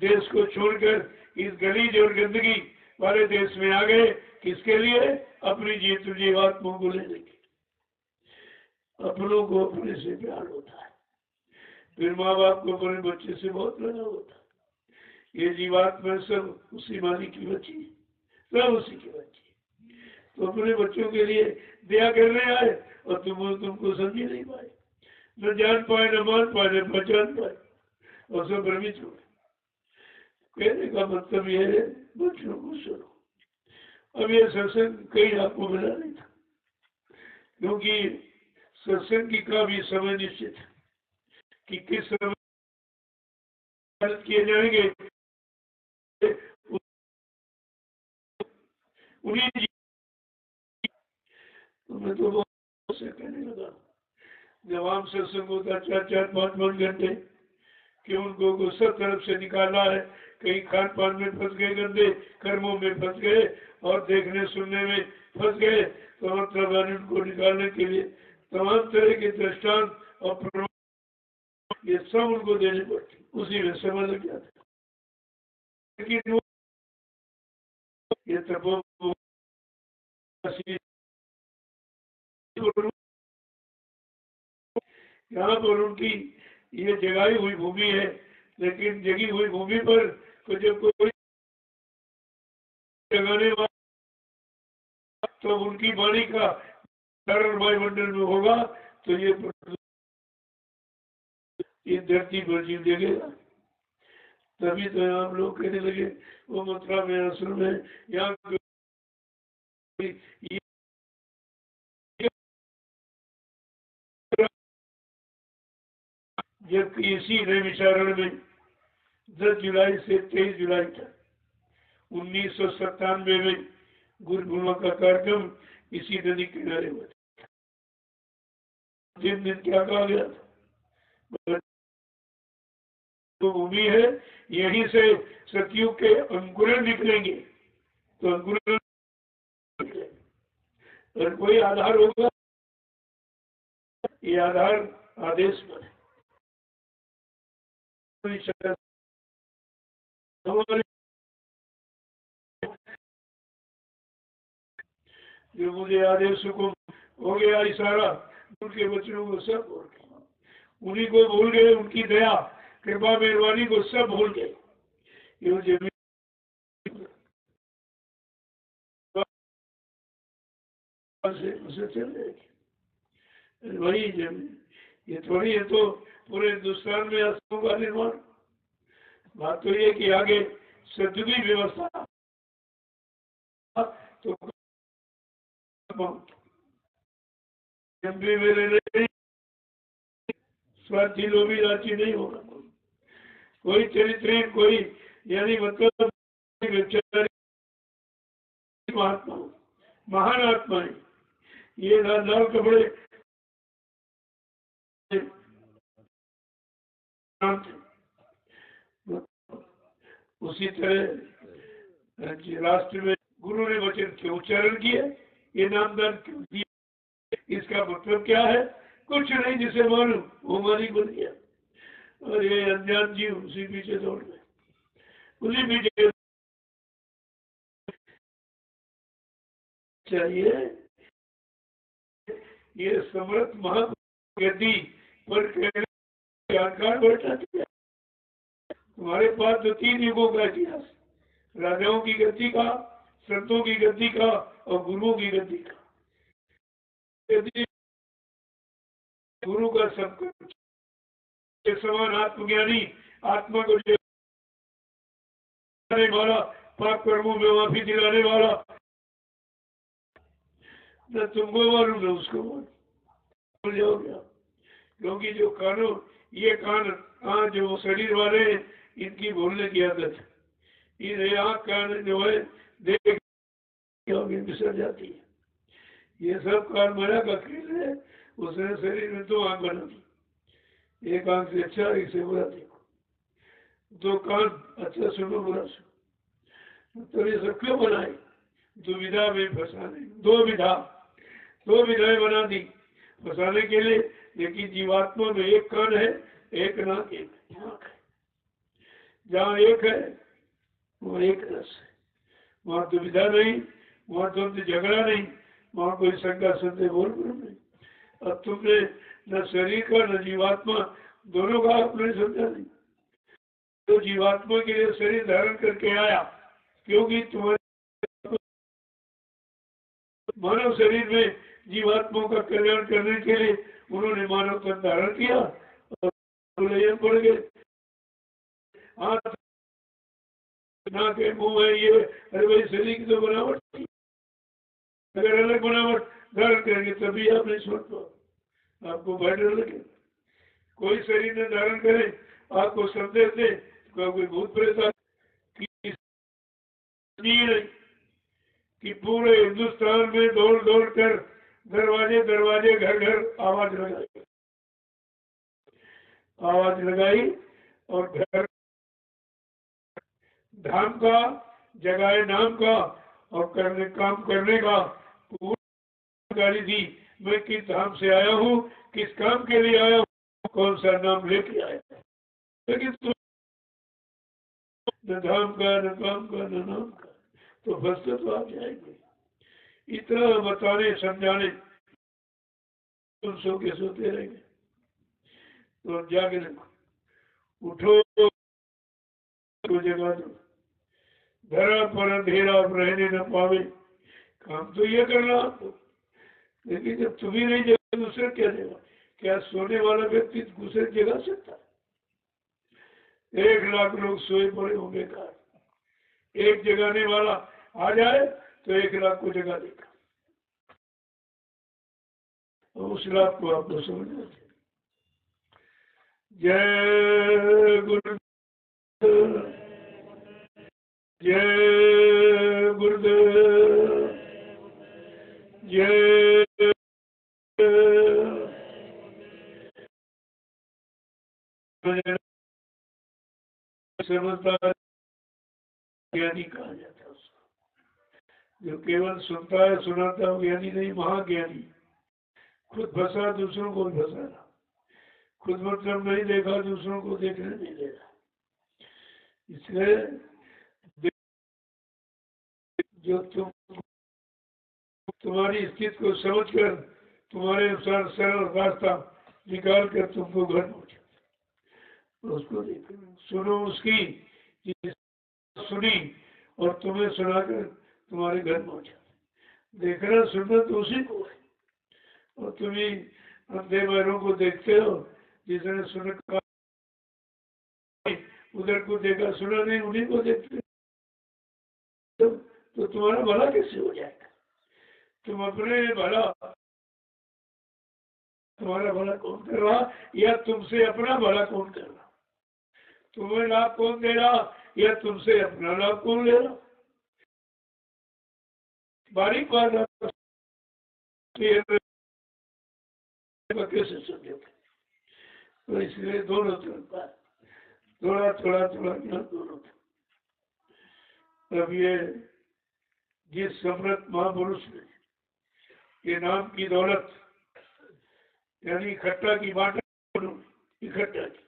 देश को छोड़कर इस गलीज और गंदगी वाले देश में आ गए। किसके लिए? अपनी जीवात्माओं को लेने के। अपनों को अपने से प्यार होता है, फिर माँ बाप को अपने बच्चे से बहुत लगा होता है। ये जीवात्मा सब उसी मालिक की बच्ची, सब उसी की बच्ची। तो अपने बच्चों के लिए दया करने आए और तुमको समझ नहीं पाए, न जान पाए, न मान पाए, न पहचान पाए, और सब भ्रमित हो गए। कहने का मतलब यह है, बच्चों को सुनो। अब यह सत्संग कहीं आपको मिला नहीं था, क्योंकि सत्संग का भी समय निश्चित है कि किस समय किए जाएंगे। उन्हीं तो मैं तो बहुत से कहने लगा, जब आम सत्संग होता 4-4, 5-5 घंटे कि उनको सब तरफ से निकाला है, कहीं खान पान में फंस गए, गंदे कर्मों में फंस गए और देखने सुनने में फंस गए, तो मतलब उनको निकालने के लिए तमाम तरह के दृष्टांत और प्रमाण ये सब उनको देने पड़ते, उसी में समय लग जाता। लेकिन ये तपो यहाँ पर उनकी ये जगाई हुई भूमि है, लेकिन जगी हुई भूमि पर तो जब कोई जगाने वाला तो उनकी वाणी का कारण वायुमंडल में होगा, तो ये धरती पर जीव देखेगा। तभी तो आप लोग कहने लगे वो मथुरा में आश्रम है, यहाँ जबकि इसी नए विचारण में 10 जुलाई से 23 जुलाई तक 1997 में गुरु पूर्णिमा का कार्यक्रम इसी नदी किनारे हुआ था। जिन दिन क्या कहा गया था, तो भूमि है, यहीं से सतयुग के अंकुरण निकलेंगे। तो अंकुरण और कोई आधार होगा, ये आधार आदेश पर है। जो मुझे आदेश को हो गया इशारा, उनके बच्चों को सब भूल गए, उन्हीं को भूल गए, उनकी दया कृपा मेहरबानी को सब भूल गए। ये जमीन से उसे चल जाएगी वही जमीन, ये थोड़ी है तो पूरे हिंदुस्तान में आश्रमों का निर्माण। बात तो ये कि आगे सदुगी व्यवस्था तो मेरे नहीं, स्वार्थी लोभी राजी नहीं होगा, कोई चरित्रहीन, कोई यानी मतलब महात्मा, महान आत्मा है। ये लाल कपड़े उसी तरह राष्ट्र में गुरु ने वचन क्यों उच्चारण किया, ये नामदान क्यों दिया, इसका मतलब क्या है? कुछ नहीं, जिसे मालूम वो मालिक बन गया, और ये अज्ञान जीव उसी पीछे दौड़ गए, उसी पीछे चाहिए। ये समर्थ महागति पर जानकार बैठा, तुम्हारे पास तो 3 युगों का इतिहास, राजाओं की गद्दी का, संतों की गद्दी का और गुरुओं की गद्दी का। यदि गुरु का सब कुछ समान आत्मज्ञानी, आत्मा को जगाने वाला, पाप कर्मों में माफी दिलाने वाला, न तुमको मालूम न उसको मालूम, भूल जाओगे आप। क्योंकि जो कानों, ये कान आज जो शरीर वाले हैं, इनकी बोलने की आदत है। ये आँख कान जो है देख बिसर जाती है। ये सब कान माया का खेल है। उसने शरीर में 2 आँख बना दी, एक आँख से अच्छा, एक से बुरा देखो। 2 कान, अच्छा सुनो बुरा सुनो। तो ये सब क्यों बनाए? दुविधा में फंसाने, 2 विधाएं बना दी फंसाने के लिए। लेकिन जीवात्मा में 1 कान है, 1 नाक, 1 आँख है। जहाँ 1 है वहाँ 1 रस है, वहाँ दुविधा नहीं, वहाँ तुमसे झगड़ा नहीं, वहाँ कोई शंका संदेह बोल नहीं। अब तुमने न शरीर का न जीवात्मा दोनों का आपने समझा नहीं। तो जीवात्मा के लिए शरीर धारण करके आया, क्योंकि तुम्हारे मानव शरीर में जीवात्माओं का कल्याण करने के लिए उन्होंने मानव तन धारण किया और पड़ गए। हाथ ना के मुंह है ये, अरे भाई शरीर की तो बनावट थी। अगर अलग बनावट धारण करेंगे तभी आप नहीं छोड़ पाओ, आपको भय डर लगे। कोई शरीर न धारण करे, आपको संदेश दे कोई भूत प्रेत कि पूरे हिंदुस्तान में दौड़ दौड़ कर दरवाजे दरवाजे घर घर आवाज लगाई और घर धाम का जगाए नाम का और काम करने का पूरी गाड़ी दी। मैं किस धाम से आया हूँ, किस काम के लिए आया हूँ, कौन सा नाम लेके आया। लेकिन न धाम का, न काम का, न नाम का, तो फंसते तो आप जाएंगे। इतना बताने समझाने तुम सो के सोते रहेंगे। तो जाके देखो, उठो तो जगा दो, धरा पर अंधेरा रहने न पावे। काम तो ये करना आपको, लेकिन जब तुम ही नहीं जगा दूसरे क्या देगा? क्या सोने वाला व्यक्ति दूसरे जगा सकता है? 1 लाख लोग सोए पड़े हो बेकार, एक जगाने वाला आ जाए तो 1 लाख को जगा देगा। उस लाभ को आपको समझना चाहिए। जय गुरुदेव, जय गुरुदेव, जय समझदार ज्ञानी कहा जाता है उसको, जो केवल सुनता है सुनाता है, ज्ञानी नहीं, महाज्ञानी। खुद फंसा दूसरों को फंसाना, खुद मतलब नहीं देखा दूसरों को देखने नहीं देना। इसलिए जो तुम्हारी स्थिति को समझकर तुम्हारे अनुसार सरल रास्ता निकाल कर तुमको घर पहुंचा, उसको सुनो, उसकी सुनी और तुम्हें सुनाकर तुम्हारे घर पहुंचा। देखना सुनना तो उसी को है, और तुम्ही अंधे बहरों को देखते हो, जिसने सुना उधर को देखा सुना नहीं, उन्हीं को देखते तो तुम्हारा भला कैसे हो जाएगा? तुम अपने भला, तुम्हारा भला कौन कर रहा, या तुमसे अपना भला कौन कर रहा? तुम्हें लाभ कौन दे रहा, या तुमसे अपना लाभ कौन ले रहा? बारीक बात कैसे समझोगे? तो इसलिए दोनों चलता है, थोड़ा थोड़ा थोड़ा ज्ञान दोनों। तब ये जिस सम्राट महापुरुष ने ये नाम की दौलत यानी इकट्ठा की बांटा, इकट्ठा की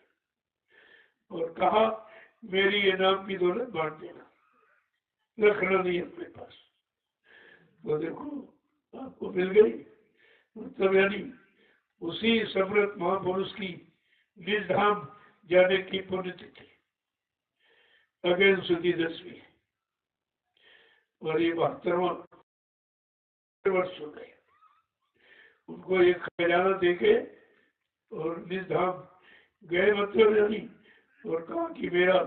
और कहा मेरी ये नाम की दौलत बांट देना, रखना नहीं अपने पास। तो देखो आपको मिल गई। मतलब यानी उसी सम्राट महापुरुष की निज धाम जाने की पुण्यतिथि अगेन सुधी 10वीं और ये 72वां वर्ष हो गए। उनको एक खजाना देके और निज धाम गए मतलब यानी, और कहा कि मेरा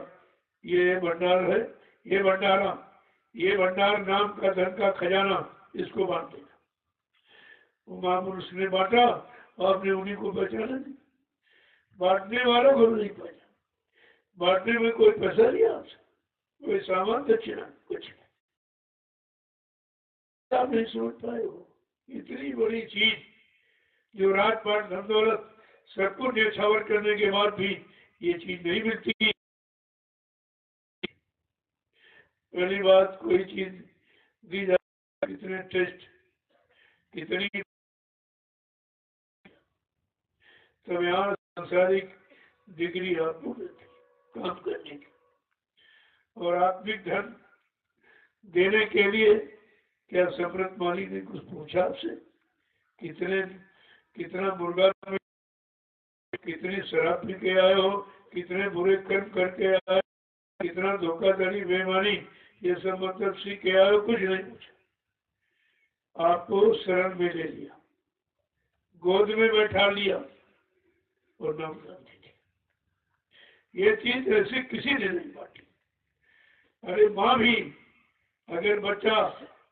ये भंडार है, ये भंडार नाम का धन का खजाना, इसको बांट देना। वो महापुरुष ने बांटा, आपने उन्हीं को पहचाना नहीं, बांटने वालों को नहीं पहचाना। बांटने में कोई पैसा लिया आपसे, कोई सामान दक्षिणा, कुछ नहीं। आप नहीं समझ पाए हो इतनी बड़ी चीज जो राजपाट धन दौलत सब कुछ न्यौछावर करने के बाद भी ये चीज नहीं मिलती। पहली बात, कोई चीज दी जाए कितने टेस्ट, कितनी, तो यहाँ सांसारिक डिग्री आपको मिलती काम करने की। और आत्मिक धन देने के लिए क्या समृत माली ने कुछ पूछा आपसे? कितना मुर्गा, कितनी शराब पी के आए हो, कितने बुरे कर्म करके आए, कितना धोखाधड़ी बेईमानी ये सब मतलब सीख के आए हो? कुछ नहीं पूछा। आपको शरण में ले लिया, गोद में बैठा लिया और नाम दे दिया। ये चीज ऐसी किसी ने नहीं बांटी। अरे माँ भी, अगर बच्चा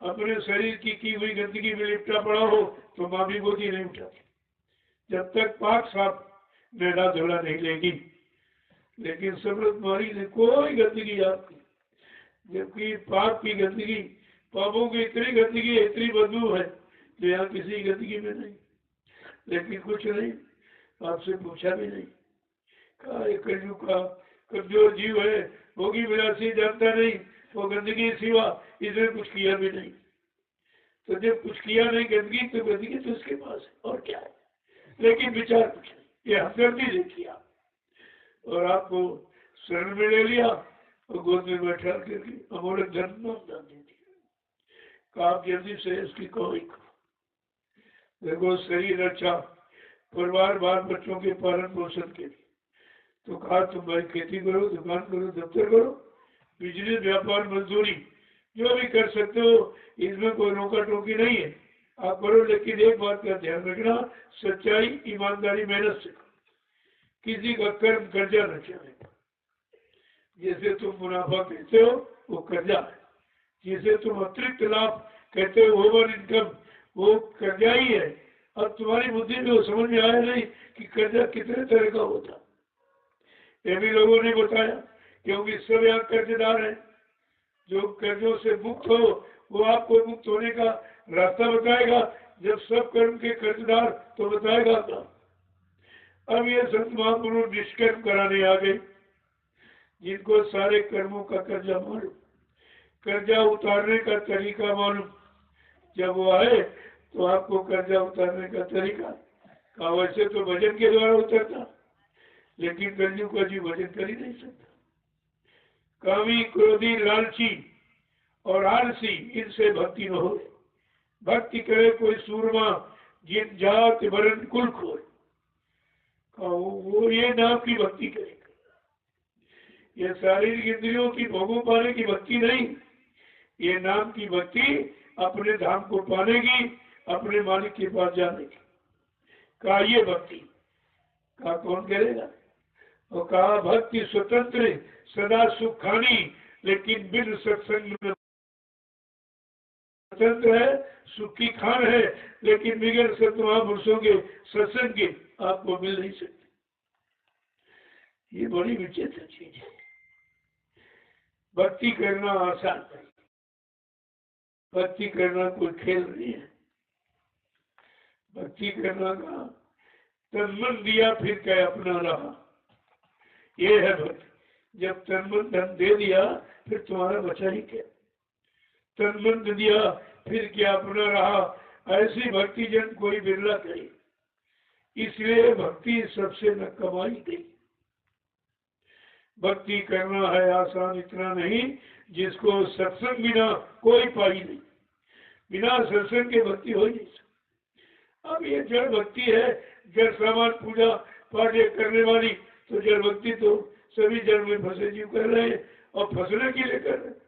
अपने शरीर की हुई गंदगी में लिपटा पड़ा हो तो माँ भी गोदी नहीं उठाती जब तक पाक साफ नहला धोला नहीं लेगी। लेकिन समृत मारी ने कोई गंदगी आपकी, जबकि पाप की गंदगी, पापों की इतनी गंदगी है, इतनी बदबू है जो यहाँ किसी गंदगी में नहीं। लेकिन कुछ नहीं, आपसे पूछा भी नहीं। कहा एक कलयुग का कमजोर जीव है, भोगी विलासी, जानता नहीं वो गंदगी सिवा, इसने कुछ किया भी नहीं। तो जब कुछ किया नहीं गंदगी, तो गंदगी तो उसके पास है और क्या है। लेकिन विचार कुछ नहीं, ये हमदर्दी देखी आप, और आपको शरण में ले लिया और गोद में बैठा करके अमोलक धन दान दे दिया। आप जल्दी से इसकी कमाई करो। देखो शरीर अच्छा, परिवार बाल बच्चों के पालन पोषण के लिए, तो कहा तुम भाई खेती करो, दुकान करो, दफ्तर करो, बिजनेस, व्यापार, मजदूरी जो भी कर सकते हो, इसमें कोई रोका टोकी नहीं है, आप करो। लेकिन एक बात का ध्यान रखना, सच्चाई, ईमानदारी, मेहनत से करो। किसी का कर्म कर्जा न चले। जैसे तुम मुनाफा कहते हो वो कर्जा है, जिसे तुम अतिरिक्त लाभ कहते हो ओवर इनकम, वो कर्जा ही है। अब तुम्हारी बुद्धि में वो समझ में आया नहीं कि कर्जा कितने तरह का होता। ये भी लोगों ने बताया, क्योंकि सब यहाँ कर्जदार है। जो कर्जों से मुक्त हो वो आपको मुक्त होने का रास्ता बताएगा। जब सब कर्म के कर्जदार तो बताएगा क्या? अब ये संत महापुरुष निष्कर्म कराने आ गए, जिनको सारे कर्मों का कर्जा मालूम, कर्जा उतारने का तरीका मालूम। जब वो आए तो आपको कर्जा उतारने का तरीका कहा। वैसे तो भजन के द्वारा उतरता, लेकिन कलयुग का जीव भजन कर ही नहीं सकता। कामी, क्रोधी, लालची और आलसी, इनसे भक्ति न हो। भक्ति करे कोई सूरमा, जिन जात वरण कुल खोल, वो ये नाम की भक्ति करेगा। ये शारीरिक इंद्रियों की भोगों पाने की भक्ति नहीं, ये नाम की भक्ति अपने धाम को पाने की, अपने मालिक के पास जाने की। कहा ये भक्ति, कहा कौन करेगा? और कहा भक्ति स्वतंत्र सदा सुख खानी, लेकिन बिन सत्संग में स्वतंत्र है, सुख की खान है, लेकिन बिगड़ सत महापुरुषों के सत्संग के आपको मिल नहीं सकते। ये बड़ी विचित्र चीज है। भक्ति करना आसान नहीं, भक्ति करना कोई खेल नहीं है। भक्ति करना का तन मन दिया फिर क्या अपना रहा, ये है भक्ति। जब तन मन धन दे दिया फिर तुम्हारा बचा ही क्या? तन मन दिया फिर क्या अपना रहा, ऐसी भक्ति जन कोई बिरला करे। इसलिए भक्ति सबसे न कमाई गई। भक्ति करना है आसान इतना नहीं, जिसको सत्संग बिना कोई पाई नहीं। बिना सत्संग के भक्ति हो नहीं सकती। अब ये जड़ भक्ति है, जड़ सामान पूजा पाठ करने वाली, तो जड़ भक्ति तो सभी जड़ में फंसे जीव कर रहे हैं। और फंसने के लिए कर रहे।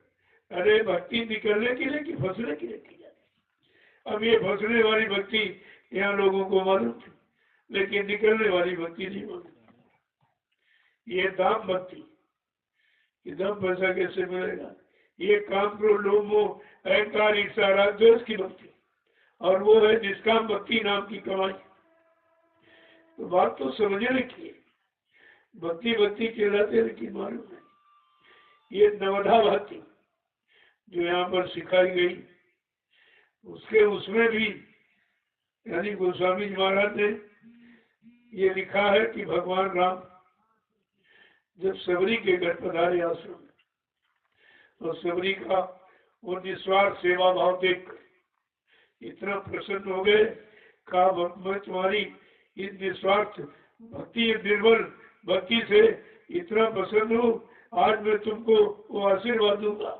अरे भक्ति निकलने के लिए कि फंसने के लिए की जाती। अब ये फंसने वाली भक्ति यहाँ लोगों को मालूम थी, लेकिन निकलने वाली भक्ति नहीं मालूम। ये दाम भक्ति, ये दाम पैसा कैसे मिलेगा, ये काम क्रोध लोभ मोह अहंकार ईर्ष्या राग द्वेष की भक्ति, और वो है निष्काम भक्ति नाम की कमाई। तो बात तो समझने की है, भक्ति भक्ति कहलाते लेकिन मालूम नहीं। ये नवधा भक्ति जो यहाँ पर सिखाई गई, उसमें भी यानी गोस्वामी जी महाराज ने ये लिखा है कि भगवान राम जब सबरी के घर पधारे आश्रम में, और सबरी का वो निस्वार्थ सेवा भाव देख इतना प्रसन्न हो गए, कहा मैं तुम्हारी इस निस्वार्थ भक्ति निर्बल भक्ति से इतना प्रसन्न हूँ, आज मैं तुमको वो आशीर्वाद दूंगा,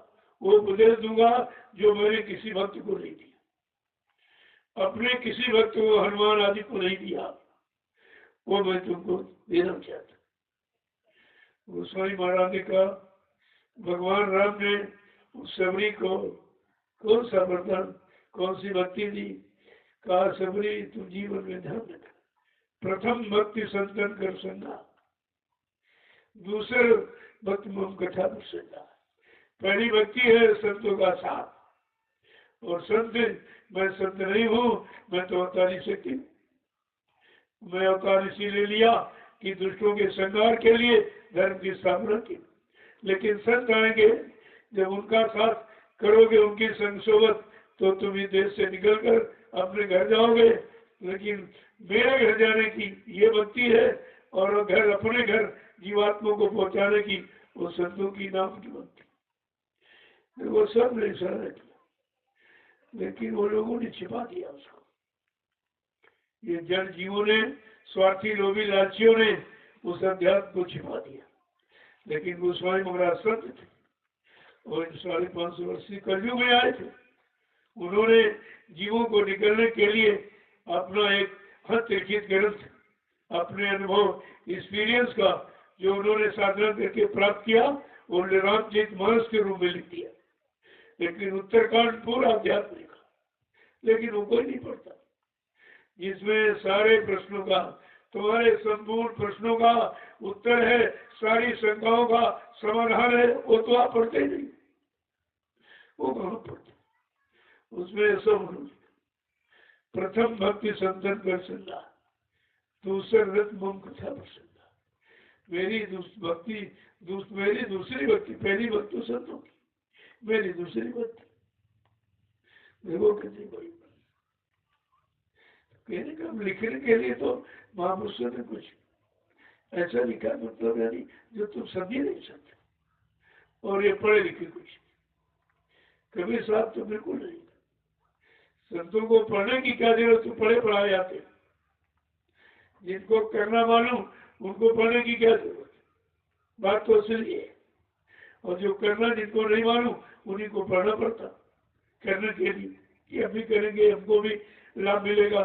वो उपदेश दूंगा जो मैंने किसी भक्त को नहीं दिया, अपने किसी भक्त को हनुमान आदि को नहीं दिया, वो मैं तुमको देना चाहता। गोस्वामी महाराज ने कहा भगवान राम ने उस सबरी को कौन सा वरदान, कौन सी भक्ति दी। कहा सबरी तुम जीवन में ध्यान रखना, प्रथम भक्ति संतन कर संगा, दूसरे भक्त मम कथा प्रसंगा। पहली भक्ति है संतों का साथ, और संत मैं संत नहीं हूँ, मैं तो अवतारी शक्ति हूँ। मैं अवतार इसीलिए लिया कि दुष्टों के संहार के लिए धर्म की स्थापना की, लेकिन संत आएंगे जब उनका साथ करोगे, उनकी संग सोबत, तो तुम इस देश से निकलकर अपने घर जाओगे। लेकिन मेरे घर जाने की ये भक्ति है, और घर अपने घर जीवात्मा को पहुंचाने की वो संतों की नाम की भक्ति। वो सब ने इशारा किया, लेकिन वो लोगों ने छिपा दिया उसको। ये जन जीवों ने, स्वार्थी लोभी लालचियों ने उस अध्यात्म को छिपा दिया। लेकिन गोस्वामी महाराज संत थे, और 550 वर्ष कलयुग में आए थे। उन्होंने जीवों को निकलने के लिए अपना एक हस्तलिखित ग्रंथ, अपने अनुभव एक्सपीरियंस का जो उन्होंने साधना करके प्राप्त किया, वो रामचरित मानस के रूप में लिख दिया। लेकिन उत्तरकांड पूरा अध्यात्म लिखा, लेकिन वो कोई नहीं पढ़ता, जिसमें सारे प्रश्नों का, तुम्हारे संपूर्ण प्रश्नों का उत्तर है, सारी शंकाओं का समाधान है, वो तो आप पढ़ते ही नहीं। वो कहाँ पढ़ते, उसमें सब प्रथम भक्ति संतन कर संगा, दूसरे रथ मम कथा प्रसंगा। मेरी भक्ति मेरी दूसरी भक्ति, पहली भक्ति संतों की, मेरी दूसरी भक्ति देखो कितनी बड़ी। कहने का लिखने के लिए तो महापुरुषों ने कुछ ऐसा लिखा, मतलब यानी जो तुम समझ नहीं सकते, और ये पढ़े लिखे कुछ कभी साहब तो बिल्कुल नहीं। संतों को पढ़ने की क्या जरूरत, तो पढ़े पढ़ाए जाते। जिनको करना मालूम उनको पढ़ने की क्या जरूरत, बात तो असली है। और जो करना जिनको नहीं मालूम उन्हीं को पढ़ना पड़ता करने के लिए, कि हम भी करेंगे हमको भी लाभ मिलेगा।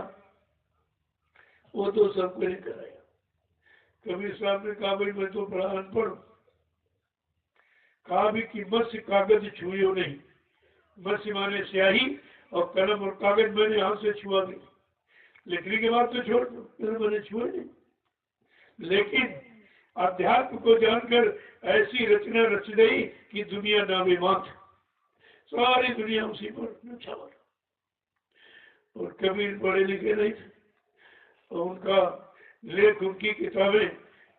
वो तो सबको नहीं कराया। कबीर साहब ने कहा भाई मैं तो बड़ा अनपढ़, कहा भी कि मत्स्य कागज छुएो नहीं। मत्स्य माने स्याही, और कलम और कागज मैंने हाथ से छुआ नहीं, लिखने के बाद तो छोड़ दो, मैंने छुए नहीं। लेकिन अध्यात्म को जानकर ऐसी रचना रच गई कि दुनिया नामे मात, सारी दुनिया उसी पर छावर। और कबीर पढ़े लिखे नहीं थे, और उनका लेख, उनकी किताबें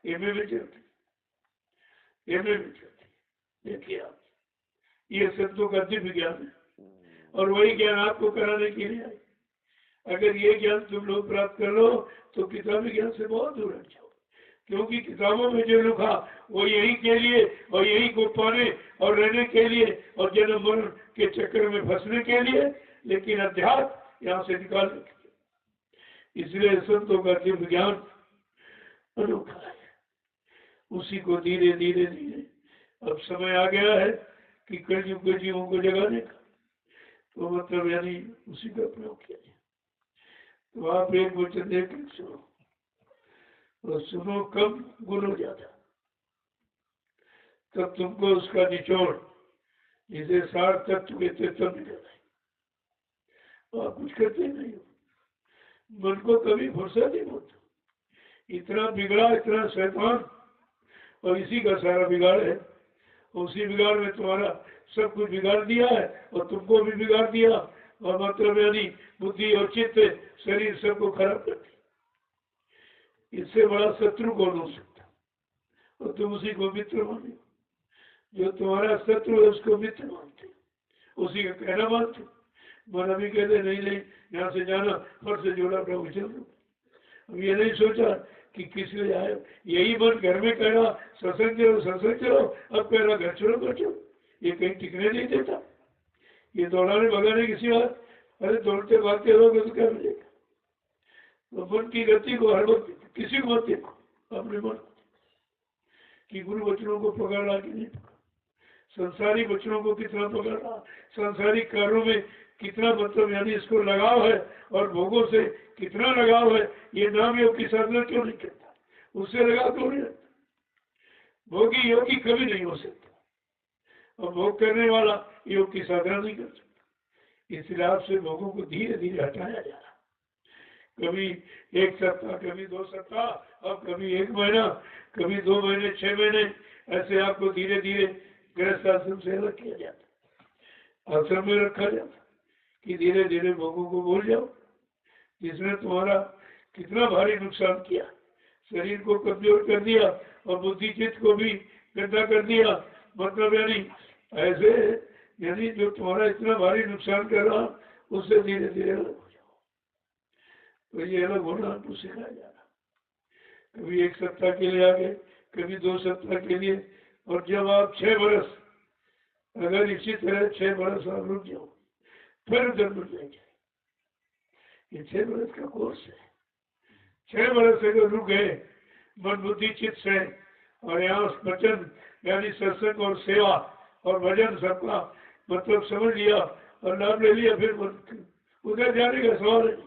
एमए में चलती, एमए में चलती। देखिए आप, ये संतों का दिव्य ज्ञान है, और वही ज्ञान आपको कराने के लिए आए। अगर ये ज्ञान तुम लोग प्राप्त कर लो तो किताबी ज्ञान से बहुत दूर हट जाओ, क्योंकि किताबों में जो लिखा वो यही के लिए, और यही को पाने और रहने के लिए, और जन्म मरण के चक्कर में फंसने के लिए, लेकिन अध्यात्म यहाँ से निकालने के लिए। इसलिए संतों का दिव्य ज्ञान अनोखा है। उसी को धीरे धीरे धीरे अब समय आ गया है कि कलयुग के जीवों को जगाने का, तो मतलब यानी उसी का प्रयोग किया जाए। तो आप एक वचन देख सुनो, और सुनो कम, गुनो ज्यादा। तब तुमको उसका निचोड़, जिसे सार तत्व कहते तब निकलना है। आप कुछ करते नहीं हो, मन को कभी फुर्सत ही नहीं, इतना बिगड़ा, इतना शैतान, और इसी का सारा बिगाड़ है। उसी बिगाड़ में तुम्हारा सब कुछ बिगाड़ दिया है और तुमको भी बिगाड़ दिया, और मतलब यानी बुद्धि और चित्त, शरीर सबको खराब कर दिया। इससे बड़ा शत्रु कौन हो सकता? और तुम उसी को मित्र माने, जो तुम्हारा शत्रु है उसको मित्र मानते, उसी का कहना मानते। मन अभी कहते नहीं नहीं यहाँ से जाना, फट से जोड़ा प्रभु चल दो। अब ये नहीं सोचा कि किस लिए आए, यही मन घर में कह रहा सत्संग चलो सत्संग चलो, अब कह रहा घर छोड़ो घर छोड़ो, ये कहीं टिकने नहीं देता। ये दौड़ाने भगाने किसी बात, अरे दौड़ते भागते रहोगे तो क्या मिलेगा? तो मन की गति को हर वक्त किसी को मत देखो, अपने मन को कि गुरु वचनों को पकड़ रहा कि नहीं पकड़, संसारी वचनों को कितना पकड़ रहा, संसारिक कार्यों में कितना मतलब यानी इसको लगाव है, और भोगों से कितना लगाव है। ये नाम योग की साधना क्यों नहीं करता? उससे लगाव क्यों नहीं रखता? भोगी योगी कभी नहीं हो सकता, और भोग करने वाला योग की साधना नहीं कर सकता। इसलिए आपसे भोगों को धीरे धीरे हटाया जा रहा, कभी एक सप्ताह, कभी 2 सप्ताह, अब कभी 1 महीना, कभी 2 महीने, 6 महीने, ऐसे आपको धीरे धीरे गृहस्थ आश्रम से अलग किया जाता, आश्रम में रखा जाता कि धीरे धीरे भोगों को भूल जाओ, जिसने तुम्हारा कितना भारी नुकसान किया, शरीर को कमजोर कर दिया और बुद्धि चित्त को भी गंदा कर दिया। मतलब यानी ऐसे यानी जो तुम्हारा इतना भारी नुकसान कर रहा, उससे धीरे धीरे अलग हो जाओ। तो ये अलग होना आपको सिखाया जा रहा, कभी 1 सप्ताह के लिए आगे, कभी 2 सप्ताह के लिए। और जब आप 6 बरस अगर इसी तरह 6 बरस आप रुक जाओ, फिर उधर मिल जाएंगे। ये 6 बरस का कोर्स है। 6 बरस अगर रुक गए मन बुद्धि चित्त से, और यहाँ वचन यानी सत्संग और सेवा और भजन सबका मतलब समझ लिया और लाभ ले लिया, फिर उधर जाने का सवाल है।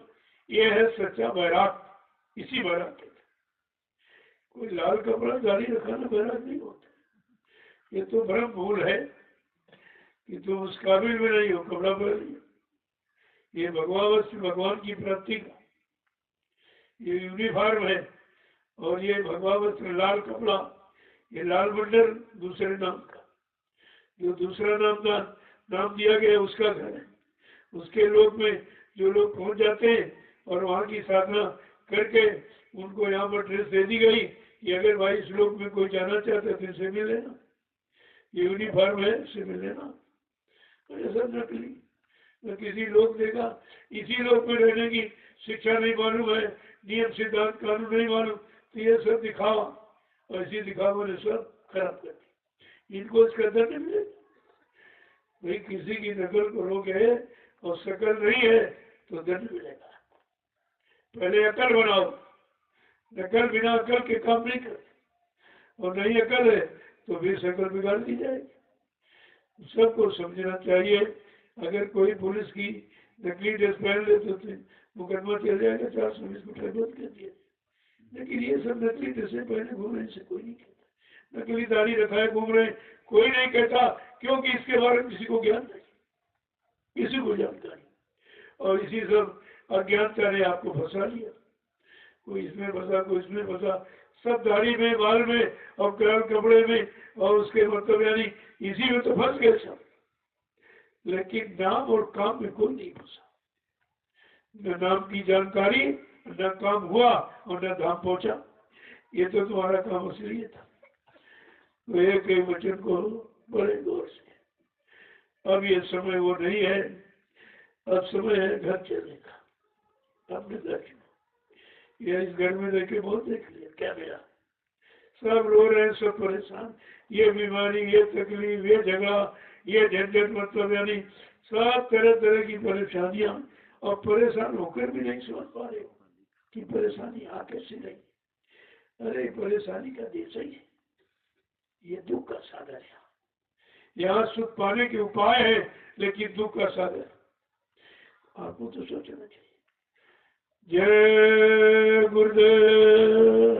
ये है सच्चा बैराग। इसी बैराग के कोई लाल कपड़ा गाड़ी रखाना बैराग नहीं होता। ये तो भ्रम भूल है कि तुम उस काबिल में नहीं हो कपड़ा पहन लिया। ये भगवान भगवान की प्राप्ति का ये यूनिफॉर्म है, और ये भगवान लाल कपड़ा, ये लाल बंडल दूसरे नाम का, जो दूसरा नाम दिया गया उसका घर है। उसके लोक में जो लोग पहुंच जाते हैं और वहाँ की साधना करके उनको यहाँ पर ड्रेस दे दी गई कि अगर भाई इस लोक में कोई जाना चाहता है तो इसे मिल लेना, ये यूनिफॉर्म है, इसे मिल लेना। तो ऐसा नकली तो किसी लोग देगा, इसी लोक में रहने की शिक्षा नहीं मालूम है, नियम सिद्धांत कानून नहीं मालूम, तो ये सब दिखावा, और इसी दिखावा ने सब खराब कर दिया। इनको इसका दंड मिलेगा। भाई किसी की नकल करोगे और शकल नहीं है तो दंड मिलेगा। पहले अकल बनाओ, नकल बिना अकल के काम नहीं करते, और नहीं अकल है तो भी शकल बिगाड़ दी जाएगी। सबको समझना चाहिए। अगर कोई पुलिस की नकली ड्रेस पहन ले तो मुकदमा चल जाएगा, 420 को बंद कर दिया। लेकिन ये सब नकली ड्रेसें पहले घूम रहे से कोई नहीं कहता, नकली दाढ़ी रखाए घूम रहे कोई नहीं कहता, क्योंकि इसके बारे में किसी को ज्ञान नहीं, किसी को जानकारी, और इसी सब अज्ञानता ने आपको फंसा लिया। कोई इसमें फंसा, कोई इसमें फंसा, सब दाढ़ी में, बाल में और कपड़े में, और उसके मतलब यानी इसी में तो फंस गए सब। लेकिन नाम और काम में कोई नहीं फंसा। न नाम की जानकारी, न काम हुआ और न धाम पहुंचा। ये तो तुम्हारा काम इसलिए था। तो एक एक वचन को बड़े गौर से। अब ये समय वो नहीं है, अब समय है घर चलने का। आपने घर चुना, ये इस घर में देखे बहुत देख लिया, क्या मिला? सब रो रहे हैं, सब परेशान, ये बीमारी, ये तकलीफ, ये झगड़ा, ये झंझट, मतलब यानी सब तरह तरह की परेशानियां, और परेशान होकर भी नहीं समझ पा रहे हो कि परेशानी आ कैसे रही। अरे परेशानी का देश ही है, ये दुख का सागर है। यहाँ सुख पाने के उपाय है, लेकिन दुख का सागर आपको तो सोचना चाहिए। जय गुरुदेव,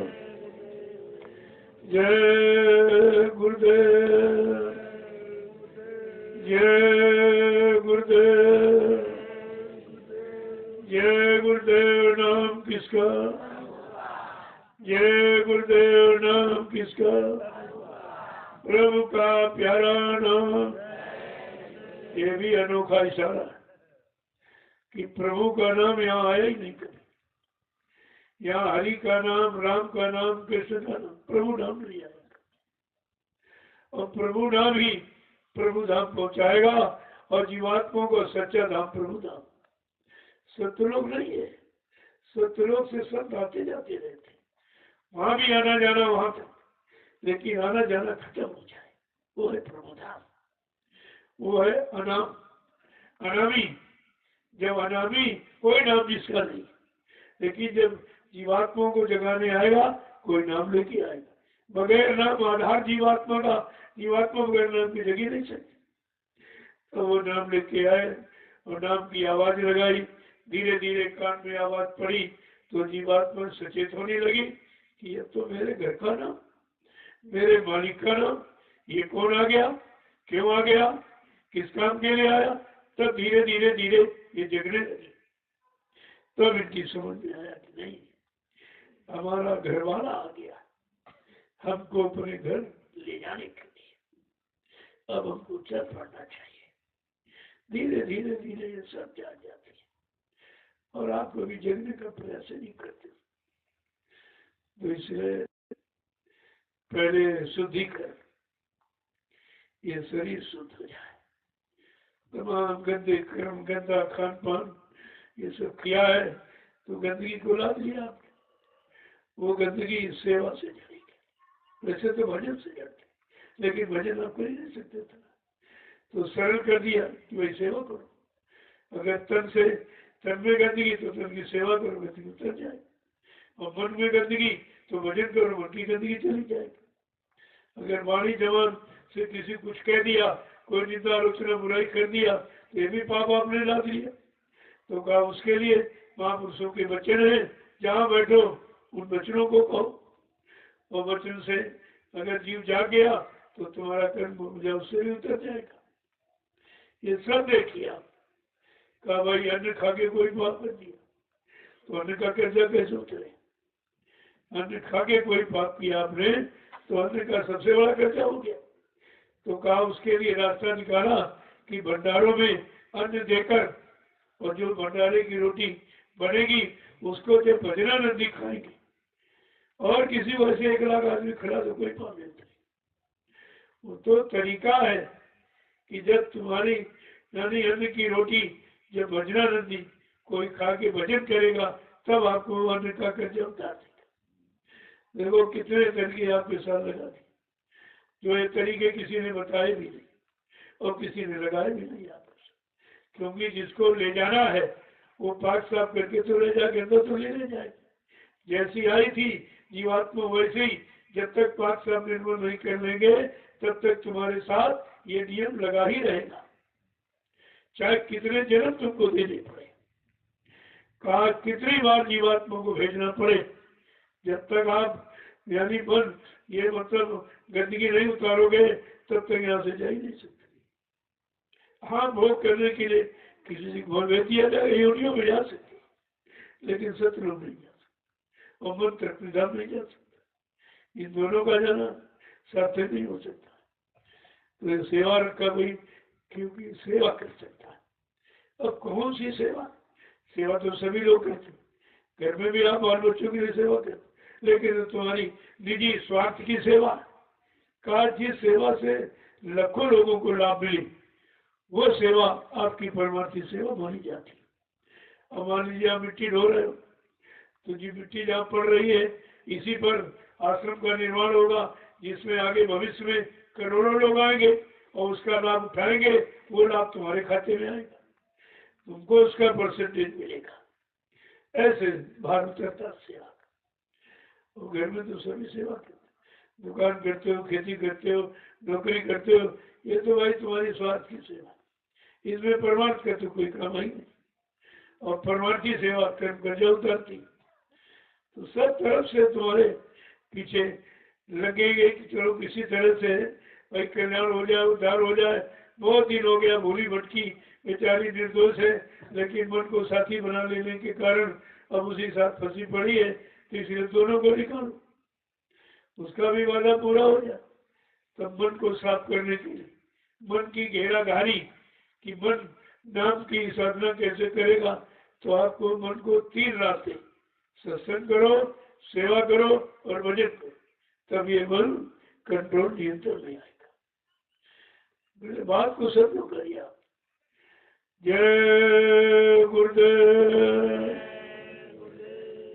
जय गुरुदेव, जय गुरुदेव, जय गुरुदेव। नाम किसका? जय गुरुदेव। नाम किसका? प्रभु का प्यारा नाम। ये भी अनोखा इशारा कि प्रभु का नाम यहाँ आया ही नहीं कभी। यहाँ हरि का नाम, राम का नाम, कृष्ण का नाम, प्रभु नाम नहीं आएगा। और प्रभु नाम ही प्रभु धाम पहुंचाएगा और जीवात्माओं को सच्चा धाम प्रभु धाम। सत्यलोक नहीं है, सत्यलोक से संत आते जाते रहते, वहां भी आना जाना वहां तक, लेकिन आना जाना खत्म हो जाए, वो है प्रभु धाम, वो है अनाम, अनामी। जब अनामी कोई नाम जिसका नहीं, लेकिन जब जीवात्माओं को जगाने आएगा कोई नाम लेके आएगा। बगैर नाम आधार जीवात्मा का, जीवात्मा बगैर नाम की जगी नहीं सकती। तो वो नाम लेके आए और नाम की आवाज लगाई, धीरे धीरे कान में आवाज पड़ी तो जीवात्मा सचेत होने लगी कि ये तो मेरे घर का नाम, मेरे मालिक का नाम, ये कौन आ गया, क्यों आ गया, किस काम के लिए आया। तब धीरे धीरे धीरे ये जगने लगे। तब इनकी समझ में आया कि नहीं, हमारा घर वाला आ गया हमको अपने घर ले जाने के लिए, अब हमको चल पड़ना चाहिए। धीरे धीरे धीरे ये सब जान जाते हैं और आप कभी जगने का प्रयास नहीं करते। तो इसलिए पहले शुद्धिकरण, ये शरीर शुद्ध हो जाए, तमाम गंदे कर्म, गंदा खान पान ये सब किया है तो गंदगी को ला दिया आपने, वो गंदगी सेवा से जड़ेगी। वैसे तो भजन से जड़ते, लेकिन भजन आप कर ही नहीं सकते था, तो सरल कर दिया कि भाई सेवा करो। अगर तन में गंदगी तो तन की सेवा करो, गंदगी उतर जाए, और मन में गंदगी तो भजन करो, मन की गंदगी चली जाएगी। अगर वाणी जवान से किसी कुछ कह दिया, कोई निंदा आलोचना बुराई कर दिया, तो ये भी पाप आपने ला दिया। तो कहा उसके लिए महापुरुषों के वचन है, जहाँ बैठो उन वचनों को कहो, और वचन से अगर जीव जाग गया तो तुम्हारा कर्म मुझे उससे भी उतर जाएगा। ये सब देखिए आप। कहा भाई अन्न खा के कोई पाप कर दिया तो अन्न का कर्जा कैसे उतरे। अन्न खा के कोई पाप किया आपने तो अन्न का सबसे बड़ा कर्जा हो गया। तो कहा उसके लिए रास्ता निकाला कि भंडारों में अन्न देकर, और जो भंडारे की रोटी बनेगी उसको जब भजनानंदी खाएंगे, और किसी वजह से 1 लाख आदमी खड़ा तो कोई पाप नहीं। वो तो तरीका है कि जब तुम्हारी यानी अन्न की रोटी जब भजनानंदी कोई खा के भजन करेगा तब आपको अन्न का कर्जा उतार देगा। देखो कितने तरीके आपके साथ लगा दिए, जो ये तरीके किसी ने बताए भी नहीं और किसी ने लगाए भी नहीं आपस, क्योंकि जिसको ले जाना है वो पाक साफ करके तो ले जाके अंदर तो ले जाए। जैसी आई थी जीवात्मा वैसे ही जब तक पाक साफ निर्मल नहीं कर लेंगे तब तक तुम्हारे साथ ये नियम लगा ही रहेगा, चाहे कितने जन्म तुमको देने पड़े, कहा कितनी बार जीवात्मा को भेजना पड़े, जब तक आप यानी मन ये मतलब गंदगी नहीं उतारोगे तब तक यहाँ से जा ही नहीं सकते। हाँ, भोग करने के लिए किसी से भोग भेज दिया जाए, योनियों में जा सकते, लेकिन सतलोक नहीं जा सकते, और मन तक निधान नहीं जा सकता। इन दोनों का जाना सार्थक नहीं हो सकता। तो सेवा का कोई क्योंकि सेवा कर सकता है। अब कौन सी सेवा? सेवा तो सभी लोग करते हैं, घर में भी आप बाल बच्चों की सेवा करते, लेकिन तुम्हारी निजी स्वार्थ की सेवा का जिस सेवा से लाखों लोगों को लाभ मिले वो सेवा आपकी परमार्थी सेवा मानी जाती है। अब मान लीजिए आप मिट्टी ढो रहे हो तो जी मिट्टी जहाँ पड़ रही है इसी पर आश्रम का निर्माण होगा, जिसमें आगे भविष्य में करोड़ों लोग आएंगे और उसका लाभ उठाएंगे, वो लाभ तुम्हारे खाते में आएगा, तुमको उसका परसेंटेज मिलेगा। ऐसे भारतता सेवा। और घर में तो सभी सेवा करते, दुकान करते हो, खेती करते हो, नौकरी करते हो, ये तो भाई तुम्हारी स्वार्थ की सेवा, इसमें परमार्थ का तो कोई काम ही नहीं। और परमार्थी सेवा कर्म कर्जा उतारती, तो सब तरफ से तुम्हारे पीछे लगेंगे कि चलो किसी तरह से भाई कल्याण हो जाए, उद्धार हो जाए। बहुत दिन हो गया, भूली भटकी बेचारी निर्दोष है, लेकिन मन को साथी बना लेने के कारण अब उसी साथ फंसी पड़ी है, तो इसलिए दोनों को निकालो, उसका भी वादा पूरा हो जाए। तब मन को साफ करने के लिए मन की घेराघारी कि मन नाम की साधना कैसे करेगा, तो आपको मन को 3 रास्ते, सत्संग करो, सेवा करो और भजन करो, तब ये मन कंट्रोल नियंत्रण में आएगा। मेरे बात को सब लोग करिए आप। जय गुरुदेव,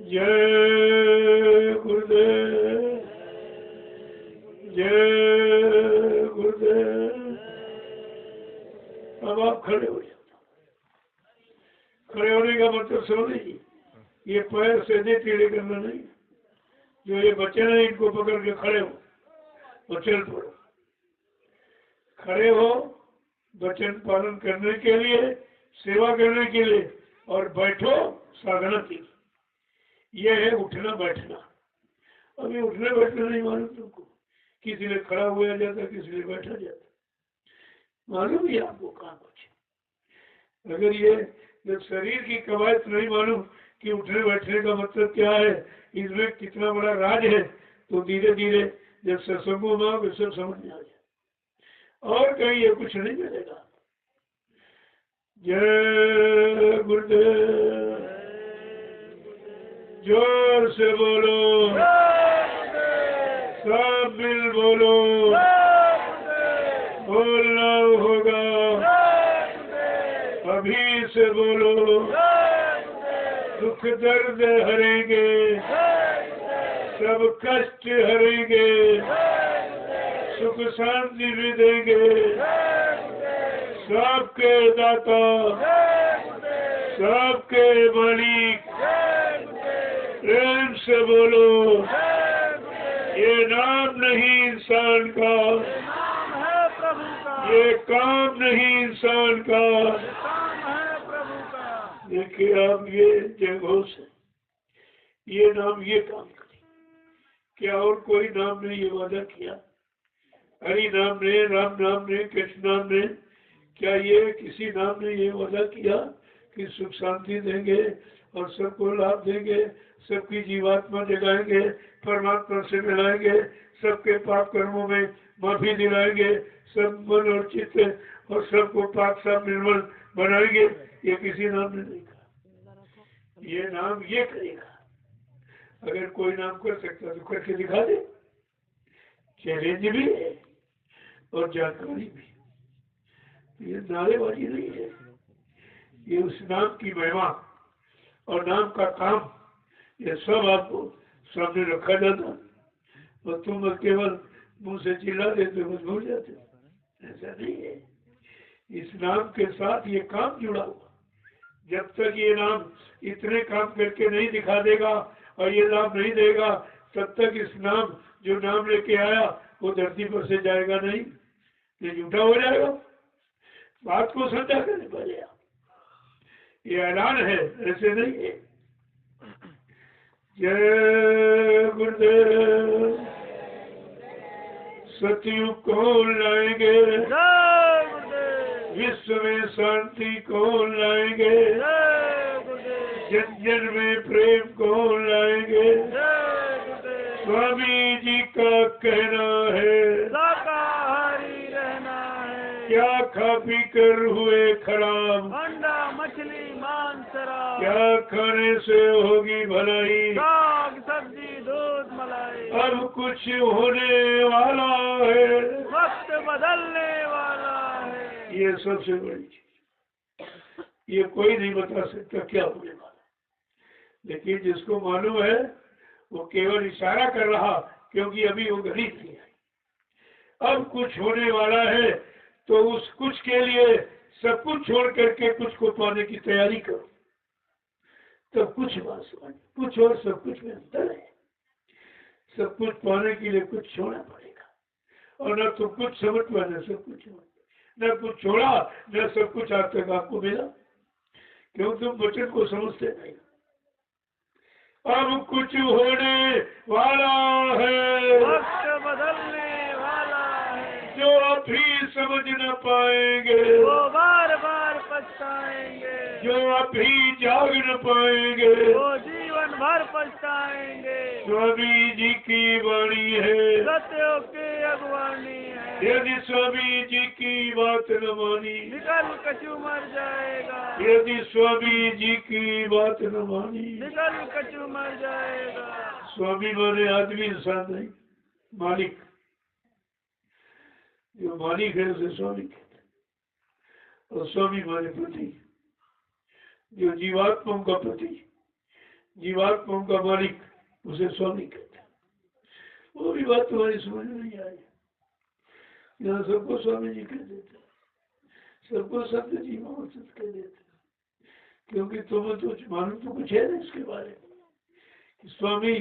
जय गुरुदेव, जय गुरुदेव। अब आप खड़े हो जाओ। खड़े होने का मतलब समझ लीजिए, ये पैर सीधे टेढ़े करना नहीं, जो ये वचन है इनको पकड़ के खड़े हो और चल पड़ो। खड़े हो वचन पालन करने के लिए, सेवा करने के लिए, और बैठो साधना के लिए। यह है उठना बैठना। अभी उठने बैठना नहीं मालूम तुमको, किसी ने खड़ा हुआ जाता, किसी ने बैठा जाता, मालूम ही आपको कहाँ कुछ। अगर ये जब शरीर की कवायद नहीं मालूम कि उठने बैठने का मतलब क्या है, इसमें कितना बड़ा राज है, तो धीरे धीरे जब सत्संगों में आओगे सब समझ में आ जाए। और कहीं ये कुछ नहीं मिलेगा। जय गुरुदेव, जोर से बोलो, सब मिल बोलो, बोलना होगा, अभी से बोलो। दुख दर्द हरेंगे, सब कष्ट हरेंगे, सुख शांति भी देंगे, सबके दाता, सबके मालिक। प्रेम से बोलो, ये नाम नहीं इंसान का, ये काम नहीं इंसान का। देखिए आप ये जयघोष है, ये नाम ये काम करे, क्या और कोई नाम ने ये वादा किया? हरि नाम ने, राम नाम ने, कृष्ण नाम ने, क्या ये किसी नाम ने ये वादा किया कि सुख शांति देंगे और सबको लाभ देंगे, सबकी जीवात्मा जगाएंगे, परमात्मा से मिलाएंगे, सबके पाप कर्मों में माफी दिलाएंगे, सब मन और चित्त और सबको पाक साफ निर्मल बनाएंगे? ये किसी नाम ने नहीं कहा। ये नाम ये करेगा। अगर कोई नाम कर सकता तो करके दिखा दे। चैलेंज भी है और जानकारी भी। ये नारेबाजी नहीं है, ये उस नाम की महिमा और नाम का काम, ये सब आपको सामने रखा जाता और तुम केवल मुंह से चिल्ला देते हो, भूल जाते हो। ऐसा नहीं है, इस नाम के साथ ये काम जुड़ा हुआ। जब तक ये नाम इतने काम करके नहीं दिखा देगा और ये लाभ नहीं देगा, तब तक इस नाम जो नाम लेके आया वो धरती पर से जाएगा नहीं, ये झूठा हो जाएगा। बात को समझा करने पहले आप, ये ऐलान है, ऐसे नहीं है। जय गुरुदेव। सतयुग कौन लाएंगे, विश्व में शांति कौन लाएंगे, जन जन में प्रेम कौन लाएंगे? स्वामी जी का कहना है,
शाकाहारी रहना है।
क्या खा पी कर हुए खराब,
अंडा मछली मांस शराब,
क्या खाने से होगी भलाई,
साग सब्जी दूध मलाई।
अब कुछ होने वाला है,
वक्त बदलने वाला है।
ये सबसे बड़ी चीज। ये कोई नहीं बता सकता क्या होने वाला, लेकिन जिसको मालूम है वो केवल इशारा कर रहा, क्योंकि अभी वो घड़ी नहीं है। अब कुछ होने वाला है, तो उस कुछ के लिए सब कुछ छोड़ करके कुछ को पाने की तैयारी करो, तब कुछ बात समझ। कुछ और सब कुछ में अंतर है। सब कुछ पाने के लिए कुछ छोड़ना पड़ेगा, और न तो कुछ समझ पाना, सब कुछ न कुछ छोड़ा, न सब कुछ आज तक आपको मिला, क्यों तुम वचन को समझते नहीं। अब कुछ होने वाला है,
वक्त बदलने वाला है।
जो आप ही समझ न पाएंगे
वो बार बार पछताएंगे।
जो आप ही जाग न पाएंगे
वो जीवन भर पछताएंगे।
स्वामी जी की वाणी है,
सत्यों की अगवानी है।
यदि स्वामी जी की बात न मानी,
निकल कछु मर जाएगा।
यदि स्वामी जी की बात न मानी।
निकल कछु मर जाएगा।
स्वामी माने आदमी, इंसान नहीं, मालिक। जो मालिक है उसे स्वामी कहते हैं। और स्वामी माने पति, जो जीवात्माओं का पति, जीवात्माओं का मालिक, उसे स्वामी कहते हैं। वो भी बात तुम्हारी समझ में नहीं आई। यहाँ सबको स्वामी जी कह देते हैं, सबको सत्य जी महासत कह देते हैं, क्योंकि तुम्हें तो मालूम तो कुछ है ना इसके बारे में। स्वामी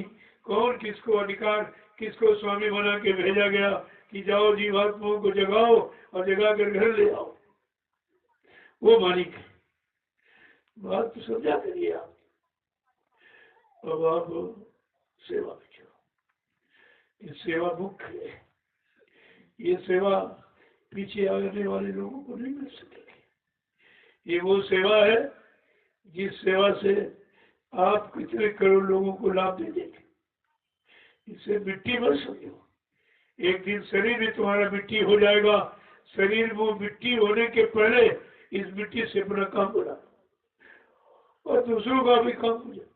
कौन, किसको अधिकार, किसको स्वामी बना के भेजा गया कि जाओ जीवात्माओं को जगाओ और जगा कर घर ले आओ, वो मालिक है। बात तो समझा करिए आप। अब आप सेवा में चलो। ये सेवा मुख्य है। ये सेवा पीछे आने वाले लोगों को नहीं मिल सकेगी। ये वो सेवा है जिस सेवा से आप कितने करोड़ लोगों को लाभ दे देंगे। इसे मिट्टी मत समझो। एक दिन शरीर भी तुम्हारा मिट्टी हो जाएगा। शरीर वो मिट्टी होने के पहले इस मिट्टी से अपना काम बना और दूसरों का भी काम हो जाए।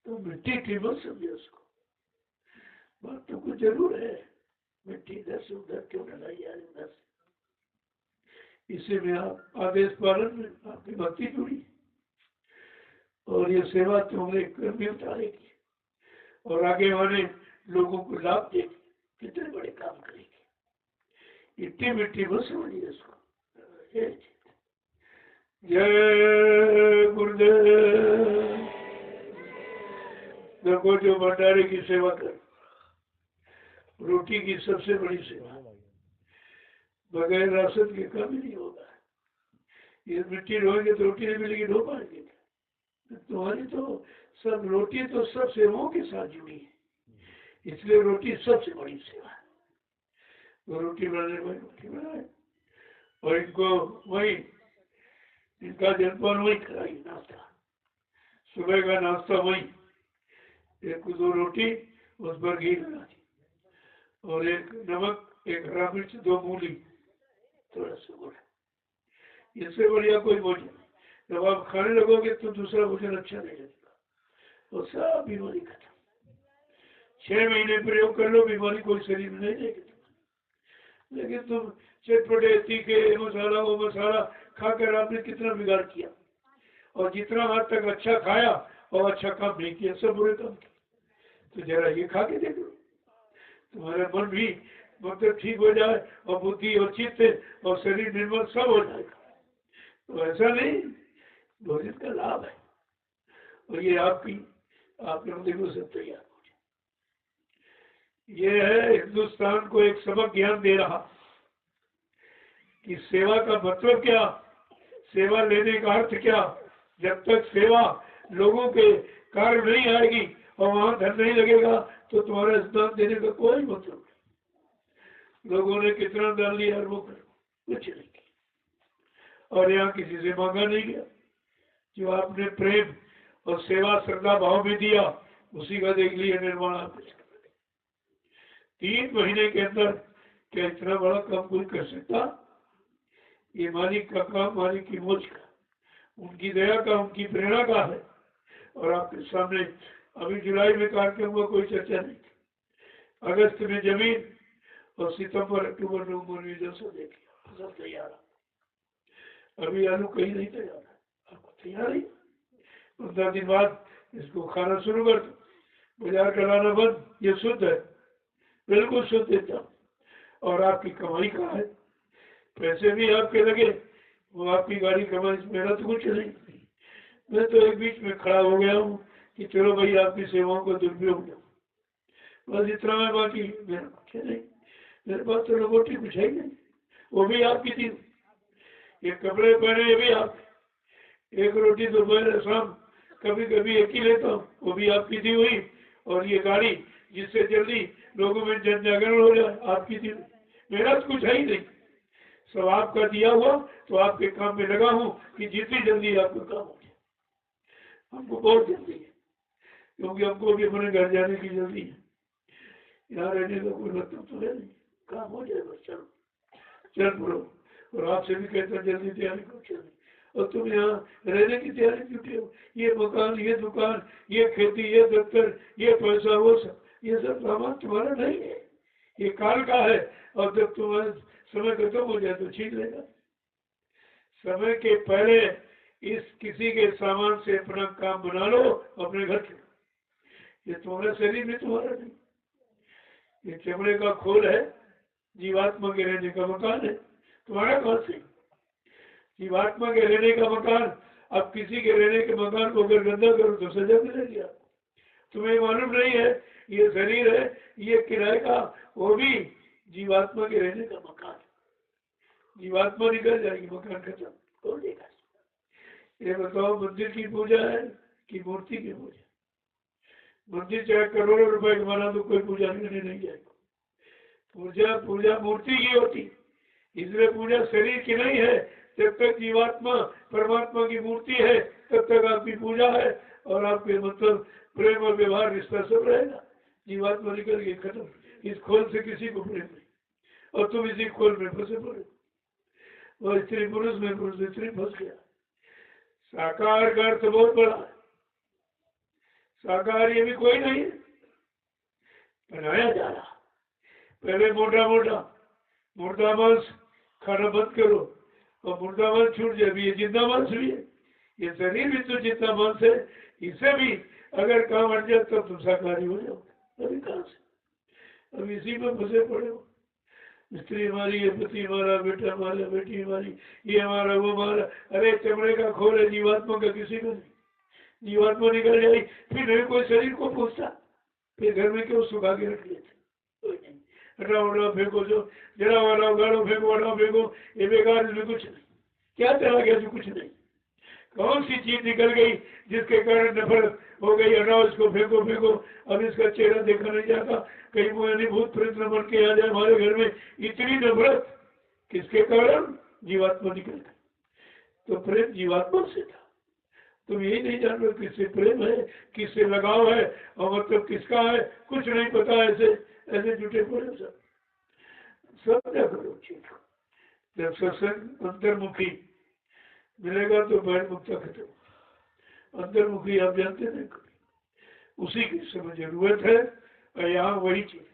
तो मिट्टी की मत समझे उसको। बात तो कुछ जरूर है, मिट्टी इधर से उधर क्यों लगाई यार इधर से। इसी में आप आदेश पालन में आपकी भक्ति जुड़ी और ये सेवा तुम्हारे कर्म में उतारेगी और आगे वाले लोगों को लाभ देगी। कितने बड़े काम करेगी। इतनी मिट्टी मत समझिए इसको। जय गुरुदेव। देखो जो भंडारे की सेवा कर, रोटी की सबसे बड़ी सेवा, बगैर राशन के काम ही नहीं होगा। ये मिट्टी ढोएंगे तो रोटी नहीं मिलेगी, ढो पाएंगे। तुम्हारी तो सब रोटी तो सब सेवाओं के साथ जुड़ी है, इसलिए रोटी सबसे बड़ी सेवा है। तो रोटी बनाने में रोटी बनाए और इनको वही, इनका जलपान वही कराई, नाश्ता, सुबह का नाश्ता वही, एक दो रोटी, उस पर घी लगा दी और एक नमक, एक हरा मिर्च, दो मूली, थोड़ा सा गुड़। इससे बढ़िया कोई भोजन नहीं। जब आप खाने लगोगे तो दूसरा भोजन अच्छा नहीं लगेगा और सब बीमारी खत्म। 6 महीने प्रयोग कर लो, बीमारी कोई शरीर में नहीं लेगी। लेकिन तुम चटपटे, तीखे, मसाला वो मसाला खाकर आपने कितना बिगाड़ किया और जितना आज तक अच्छा खाया और अच्छा काम नहीं किया, सब बुरे काम किए। तो जरा ये खा के देखो, तुम्हारा मन भी मतलब ठीक हो जाए और बुद्धि और चित्त और शरीर निर्मल सब हो जाएगा। तो ऐसा नहीं, भोजन का लाभ है और ये आपकी, आप लोग देखो सब तैयार हो जाए। ये है हिंदुस्तान को एक सबक ज्ञान दे रहा कि सेवा का मतलब क्या, सेवा लेने का अर्थ क्या। जब तक सेवा लोगों के कार्य नहीं आएगी और वहां धन नहीं लगेगा तो तुम्हारा दान देने का कोई मतलब नहीं। लोगों ने कितना दान लिया और वो करो, कुछ नहीं किया और यहाँ किसी से मांगा नहीं गया। जो आपने प्रेम और सेवा श्रद्धा भाव में दिया उसी का देख लिया निर्माण आप। 3 महीने के अंदर क्या इतना बड़ा काम कोई कर सकता। ये मालिक का काम, मालिक की मौज का, उनकी दया का, उनकी प्रेरणा का है। और आपके सामने अभी जुलाई में कार्यक्रम हुआ, कोई चर्चा नहीं थी। अगस्त में जमीन और सितंबर, अक्टूबर, नवंबर में जैसा देखिए सब तैयार। अभी आलू कहीं नहीं तैयार है, आपको तैयार ही। 15 दिन बाद इसको खाना शुरू कर दो, बाजार का लाना बंद। ये शुद्ध है, बिल्कुल शुद्ध एकदम। और आपकी कमाई कहाँ है, पैसे भी आपके लगे, वो आपकी गाड़ी कमाई, मेरा तो कुछ नहीं। मैं तो एक बीच में खड़ा हो गया हूँ कि चलो भाई आपकी सेवाओं को दुरुपयोग हो, बस इतना है। बाकी मेरा कुछ नहीं, मेरे पास तो रोटी कुछ है नहीं, वो भी आपकी थी। ये कपड़े पहने ये भी आप, एक रोटी दोपहर शाम कभी कभी एक ही लेता हूँ, वो भी आपकी दी हुई। और ये गाड़ी जिससे जल्दी लोगों में जन जागरण हो जाए आपकी दिल। मेरा तो कुछ है ही नहीं, सब आपका दिया हुआ, तो आपके काम में लगा हूँ कि जितनी जल्दी आपका काम हो जाए। हमको बहुत जल्दी है, क्योंकि हमको भी अपने घर जाने की जल्दी है। यहाँ रहने का कोई मतलब तो है नहीं, काम हो जाए बस, चलो चल पड़ो। और आपसे भी कहता जल्दी तैयारी करो, चलो। और तुम यहाँ रहने की तैयारी जुटे हो, ये मकान, ये दुकान, ये खेती, ये दफ्तर, ये पैसा, वो सब, ये सब सामान तुम्हारा नहीं है, ये काल का है। और जब तुम्हारा समय खत्म हो जाए तो छीन लेगा। समय के पहले इस किसी के सामान से अपना काम बना लो, अपने घर के। ये तुम्हारा शरीर भी तुम्हारा नहीं, ये चमड़े का खोल है, जीवात्मा के रहने का मकान है, तुम्हारा कौन से? जीवात्मा के रहने का मकान। अब किसी के रहने के मकान को अगर गंदा करो तो सजा मिलेगी। तुम्हें मालूम नहीं है ये शरीर है, ये किराए का, वो भी जीवात्मा के रहने का मकान। जीवात्मा निकल जाएगी, मकान खत्म, कौन देगा? ये बताओ, मंदिर की पूजा है कि मूर्ति की पूजा? मंदिर चाहे करोड़ों रुपए का बना तो कोई पूजा करने नहीं जाएगा। पूजा मूर्ति की होती, इसलिए पूजा शरीर की नहीं है। जब तक जीवात्मा परमात्मा की मूर्ति है तब तक आपकी पूजा है, और आपके मतलब प्रेम और व्यवहार रिश्ता सब रहेगा। जीवात्मा निकल गई, खत्म। इस खोल से किसी को प्रेम नहीं, और तुम इसी खोल में फंसे पड़े। और स्त्री पुरुष में पुरुष स्त्री फंस गया। साकार का अर्थ बहुत बड़ा है। साकार ये भी कोई नहीं है, बनाया जा रहा। पहले मोटा मुर्दा मांस खाना बंद करो, और मुर्दा मांस छूट जाए। ये जिंदा मांस भी है, ये शरीर भी तो जिंदा मांस है। इससे भी अगर काम हट जाए तब तुम शाकाहारी हो जाओगे। अभी कहाँ से? अब इसी में फंसे पड़े हो। स्त्री हमारी है, पति हमारा, बेटा हमारा, बेटी हमारी, ये हमारा, वो हमारा। अरे चमड़े का खोल है, जीवात्मा का किसी को नहीं। जीवात्मा निकल जाए फिर नहीं कोई शरीर को पूछता, फिर घर में क्यों सुखा के रख लेते? कोई नहीं। हटाओ फेंको, जो जरा वाला गाड़ो फेंको, हटाओ फेंको, ये बेकार, इसमें कुछ नहीं। क्या चला गया जो कुछ नहीं? कौन सी चीज निकल गई जिसके कारण नफरत हो गई? हटाओ इसको, फेंको फेंको। अब इसका चेहरा देखा नहीं जाता, कहीं वो यानी भूत प्रेत न बन के आ जाए हमारे घर में। इतनी नफरत किसके कारण? जीवात्मा निकल गई। तो प्रेम जीवात्मा से था। तुम यही नहीं जान रहे किससे प्रेम है, किससे लगाव है, और मतलब किसका है, कुछ नहीं पता। ऐसे जुटे पड़े सब क्या करो चीज। जब सत्संग अंतर्मुखी मिलेगा तो बहिर्मुखता खत्म। अंतर्मुखी आप जानते नहीं कभी, उसी की समय जरूरत है। और यहाँ वही चीज,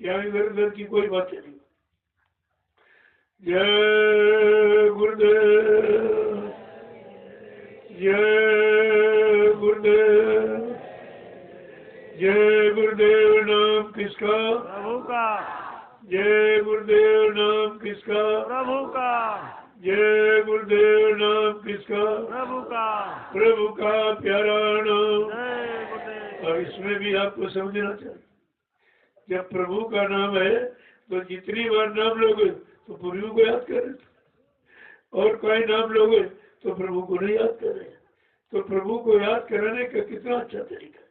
यहाँ इधर उधर की कोई बातें नहीं। जय गुरुदेव, जय गुरुदेव, जय गुरुदेव। नाम किसका?
प्रभु का।
जय गुरुदेव। नाम किसका?
प्रभु का।
जय गुरुदेव। नाम किसका?
प्रभु का।
प्रभु का प्यारा नाम।
जय गुरुदेव।
और इसमें भी आपको समझना चाहिए, जब प्रभु का नाम है तो जितनी बार नाम लोगे तो प्रभु को याद कर रहे, और कोई नाम लोगे तो प्रभु को नहीं याद कर रहे। तो प्रभु को याद कराने का कितना अच्छा तरीका,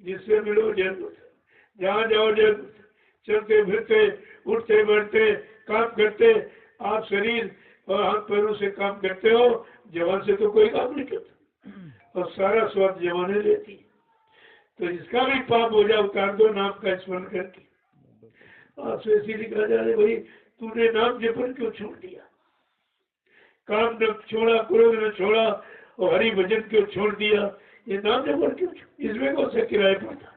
जिससे मिलो जन्म, जहाँ जाओ जन्म, चलते फिरते, उठते बैठते, काम करते, आप शरीर और हाथ पैरों से काम करते हो। जवान से तो कोई काम नहीं करता, और सारा स्वाद जवाने लेती है। तो इसका भी पाप हो जाए, उतार दो नाम का स्मरण करके। आपसे ऐसी लिखा जा रहा भाई, तूने नाम जपन क्यों छोड़ दिया? काम न छोड़ा, क्रोध न छोड़ा, और हरि भजन क्यों छोड़ दिया? ये नाम जपन क्यों? इसमें कौन सा किराया पड़ता?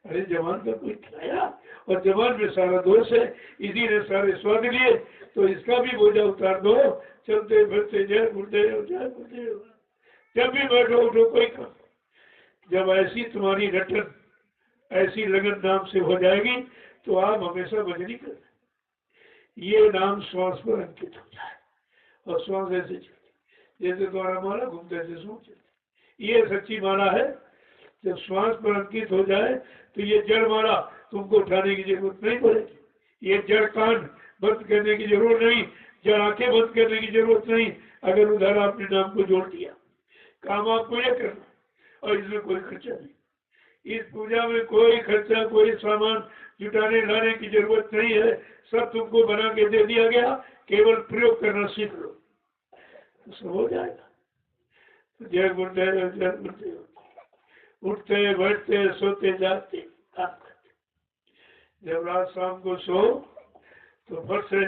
अरे जवान का कोई किराया, और जवान में सारा दोष है, इसी ने सारे स्वाद लिए। तो इसका भी बोझा उतार दो, चलते फिरते जय गुरुदेव, जय गुरुदेव। जब भी बैठो उठो कोई काम, जब ऐसी तुम्हारी रटन, ऐसी लगन नाम से हो जाएगी तो आप हमेशा भजनी कर। ये नाम श्वास पर अंकित हो जाए, और श्वास ऐसे चलती, जैसे तुम्हारा माला घूमते ऐसे श्वास चलती। ये सच्ची माला है। जब श्वास पर अंकित हो जाए तो ये जड़ माला तुमको उठाने की जरूरत नहीं पड़ेगी। ये जड़ कान बंद करने की जरूरत नहीं, जड़ आंखें बंद करने की जरूरत नहीं। अगर उधर आपने नाम को जोड़ दिया, काम आपको यह करना, और इसमें कोई खर्चा नहीं। इस पूजा में कोई खर्चा, कोई सामान, जुटाने लाने की जरूरत नहीं है, सब तुमको बना के दे दिया गया, केवल प्रयोग करना सीख लो तो सब हो जाएगा। तो जय गुरुदेव, जय गुरुदेव। उठते बैठते सोते जागते काम करते, जब रात शाम को सो तो फट से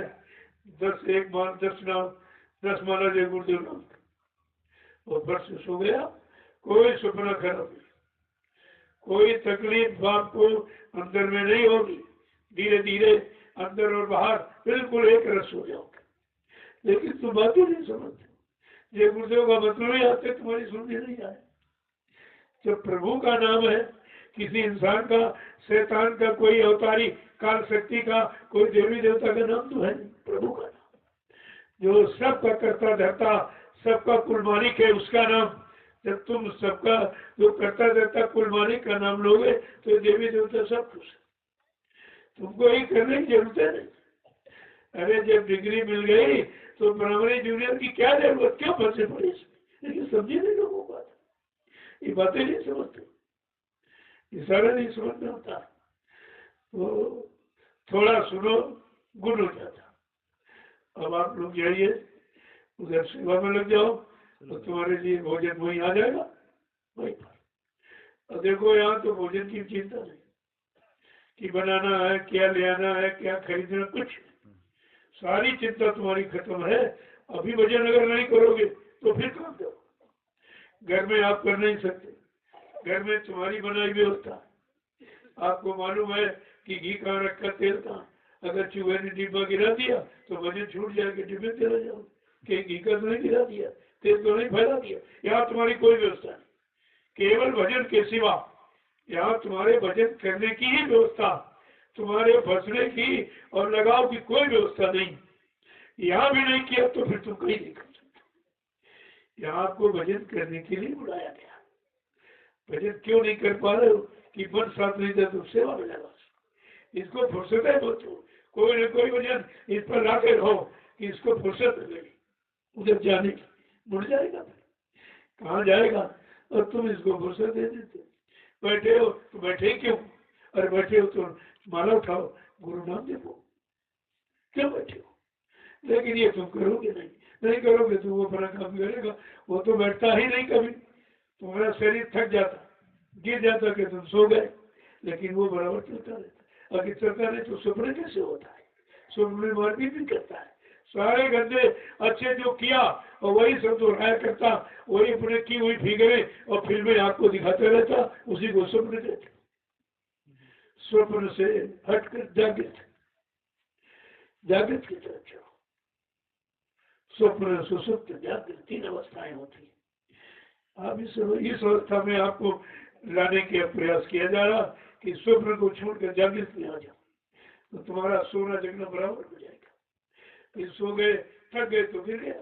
10 माला जय गुरुदेव नाम वो फट से सो गया, कोई सपना खराब नहीं, कोई तकलीफ बाप को अंदर में नहीं होगी। धीरे धीरे अंदर और बाहर बिल्कुल एक रस हो जाओगे। लेकिन तुम बातें नहीं समझते, ये गुरुदेव का मतलब ही आते तुम्हारी सुनने नहीं आए। जब प्रभु का नाम है, किसी इंसान का, शैतान का, कोई अवतारी काल शक्ति का, कोई देवी देवता का नाम तो है नहीं, प्रभु का नाम जो सबका करता धरता, सबका कुल मालिक है, उसका नाम। जब तुम सबका जो करता धरता कुल मालिक का नाम लोगे तो देवी देवता सब खुश है, तुमको ही करने की जरूरत है नहीं। अरे जब डिग्री मिल गई तो प्राइमरी जूनियर की क्या जरूरत, क्यों फंसे पड़े इसमें। लेकिन समझे नहीं लोगों को, ये बातें नहीं समझते, इशारा नहीं समझ में होता। तो थोड़ा सुनो, गुण हो जाता। अब आप लोग जाइए उधर सेवा में लग जाओ, तो तुम्हारे लिए भोजन वहीं आ जाएगा वहीं पर। और देखो यहाँ तो भोजन की चिंता नहीं कि बनाना है, क्या ले आना है, क्या खरीदना, कुछ सारी चिंता तुम्हारी खत्म है। अभी भजन अगर नहीं करोगे तो फिर काम करो। घर में आप कर नहीं सकते, घर में तुम्हारी बनाई व्यवस्था। आपको मालूम है कि घी कहाँ रखा, तेल कहाँ। अगर चूहे ने डिब्बा गिरा दिया तो भजन छूट जाएगा, डिब्बे चला जाओ कि घी का तो नहीं गिरा दिया, तेल तो नहीं फैला दिया। यहाँ तुम्हारी कोई व्यवस्था नहीं, केवल भजन के सिवा यहाँ तुम्हारे भजन करने की ही व्यवस्था, तुम्हारे फंसने की और लगाव की कोई व्यवस्था नहीं। यहाँ भी नहीं किया तो फिर तुम कहीं नहीं कर सकते। यहाँ आपको भजन करने के लिए बुलाया गया। भजन क्यों नहीं कर पा रहे हो कि मन साथ नहीं देते, सेवा में लगा। इसको फुर्सत है बच्चों, कोई न कोई भजन इस पर लाके रहो कि इसको फुर्सत लगी उधर जाने की, मुड़ जाएगा फिर कहाँ जाएगा। और तुम इसको फुर्सत दे देते, बैठे हो तो बैठे क्यों, और बैठे हो तो माला उठाओ, गुरु नाम देखो, क्यों बैठे हो। लेकिन ये तुम करोगे नहीं, नहीं करोगे तो वो अपना काम करेगा, वो तो बैठता ही नहीं कभी। तुम्हारा शरीर थक जाता, गिर जाता कि तुम सो गए, लेकिन वो बराबर चलता रहता। अगर चलता नहीं तो स्वप्न कैसे होता है, स्वप्न में मारपीट भी करता है। सारे गंदे अच्छे जो किया और वही सब दोहराया करता, वही अपने की हुई फिगरें और फिल्में आपको दिखाते रहता, उसी को स्वप्न कहते। स्वप्न से हटकर जागृत, जागृत की तरफ चलो। स्वप्न, सुसुप्त, जागृत, 3 अवस्थाएं होती है। आप इस अवस्था में आपको लाने के प्रयास किया जा रहा कि स्वप्न को छोड़कर जागृत में आ जाओ, तो तुम्हारा सोना जगना बराबर हो जाएगा। फिर सो गए, थक गए तो गिर गया,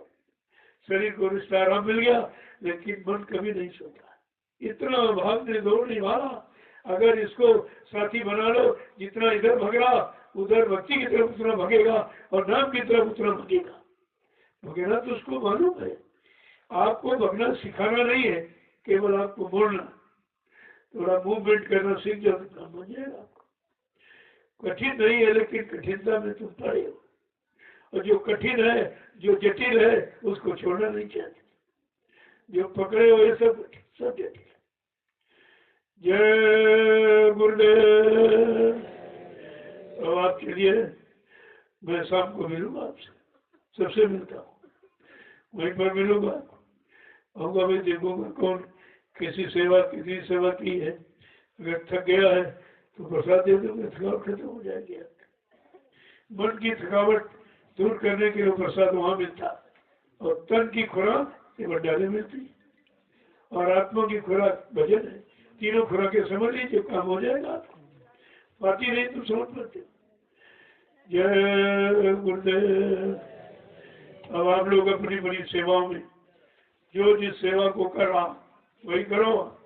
शरीर को रिश्ता आराम मिल गया, लेकिन मन कभी नहीं सोता। इतना भागने दौड़ने वाला, अगर इसको साथी बना लो, जितना इधर भग रहा उधर भक्ति की तरफ उतना भगेगा और नाम की तरफ उतना भगेगा। भगेगा तो उसको मालूम है, आपको भगना सिखाना नहीं है, केवल आपको बोलना, थोड़ा मूवमेंट करना सीख जाओ तो काम हो जाएगा आपको। कठिन नहीं है, लेकिन कठिनता में तुम पड़े हो, और जो कठिन है, जो जटिल है, उसको छोड़ना नहीं चाहते। जो पकड़े हो ये सब जटिल। जय गुरुदेव। अब आप चलिए, मैं शाम को मिलूंगा आपसे, सबसे मिलता हूँ, वहीं पर मिलूंगा, आऊंगा, मैं देखूंगा कौन किसी सेवा की है। अगर थक गया है तो प्रसाद दे दूंगा, थकावट खत्म हो जाएगी। मन की थकावट दूर करने के लिए प्रसाद वहां मिलता, और तन की खुराक ये भंडारे मिलती, और आत्मा की खुराक भजन है। तीनों खुराकें समझ लीजिए, काम हो जाएगा आपको। बाकी नहीं तो समझ पाते। जय गुरुदेव। अब आप लोग अपनी बड़ी सेवाओं में जो जिस सेवा को कर रहा वही करो।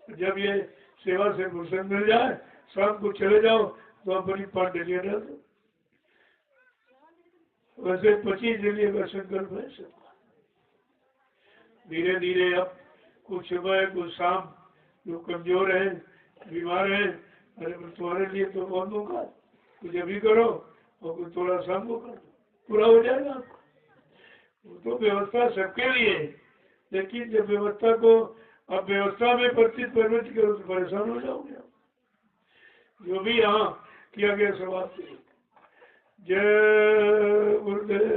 जब ये सेवा से फुर्सत मिल जाए, शाम को चले जाओ तो अपनी 5 डेलियां डाल दो। वैसे 25 डेलिया का संकल्प है सबका। धीरे धीरे अब कुछ सुबह कुछ शाम, जो कमजोर है, बीमार है, अरे तुम्हारे लिए तो बहुत दूंगा, कुछ अभी करो और कुछ थोड़ा शाम को करो, पूरा हो जाएगा आपको। वो तो व्यवस्था सबके लिए, लेकिन जब व्यवस्था को अब व्यवस्था में प्रवृत्ति करो तो परेशान हो जाओगे आप। जो भी यहाँ किया गया समाप्त। जय गुरुदेव।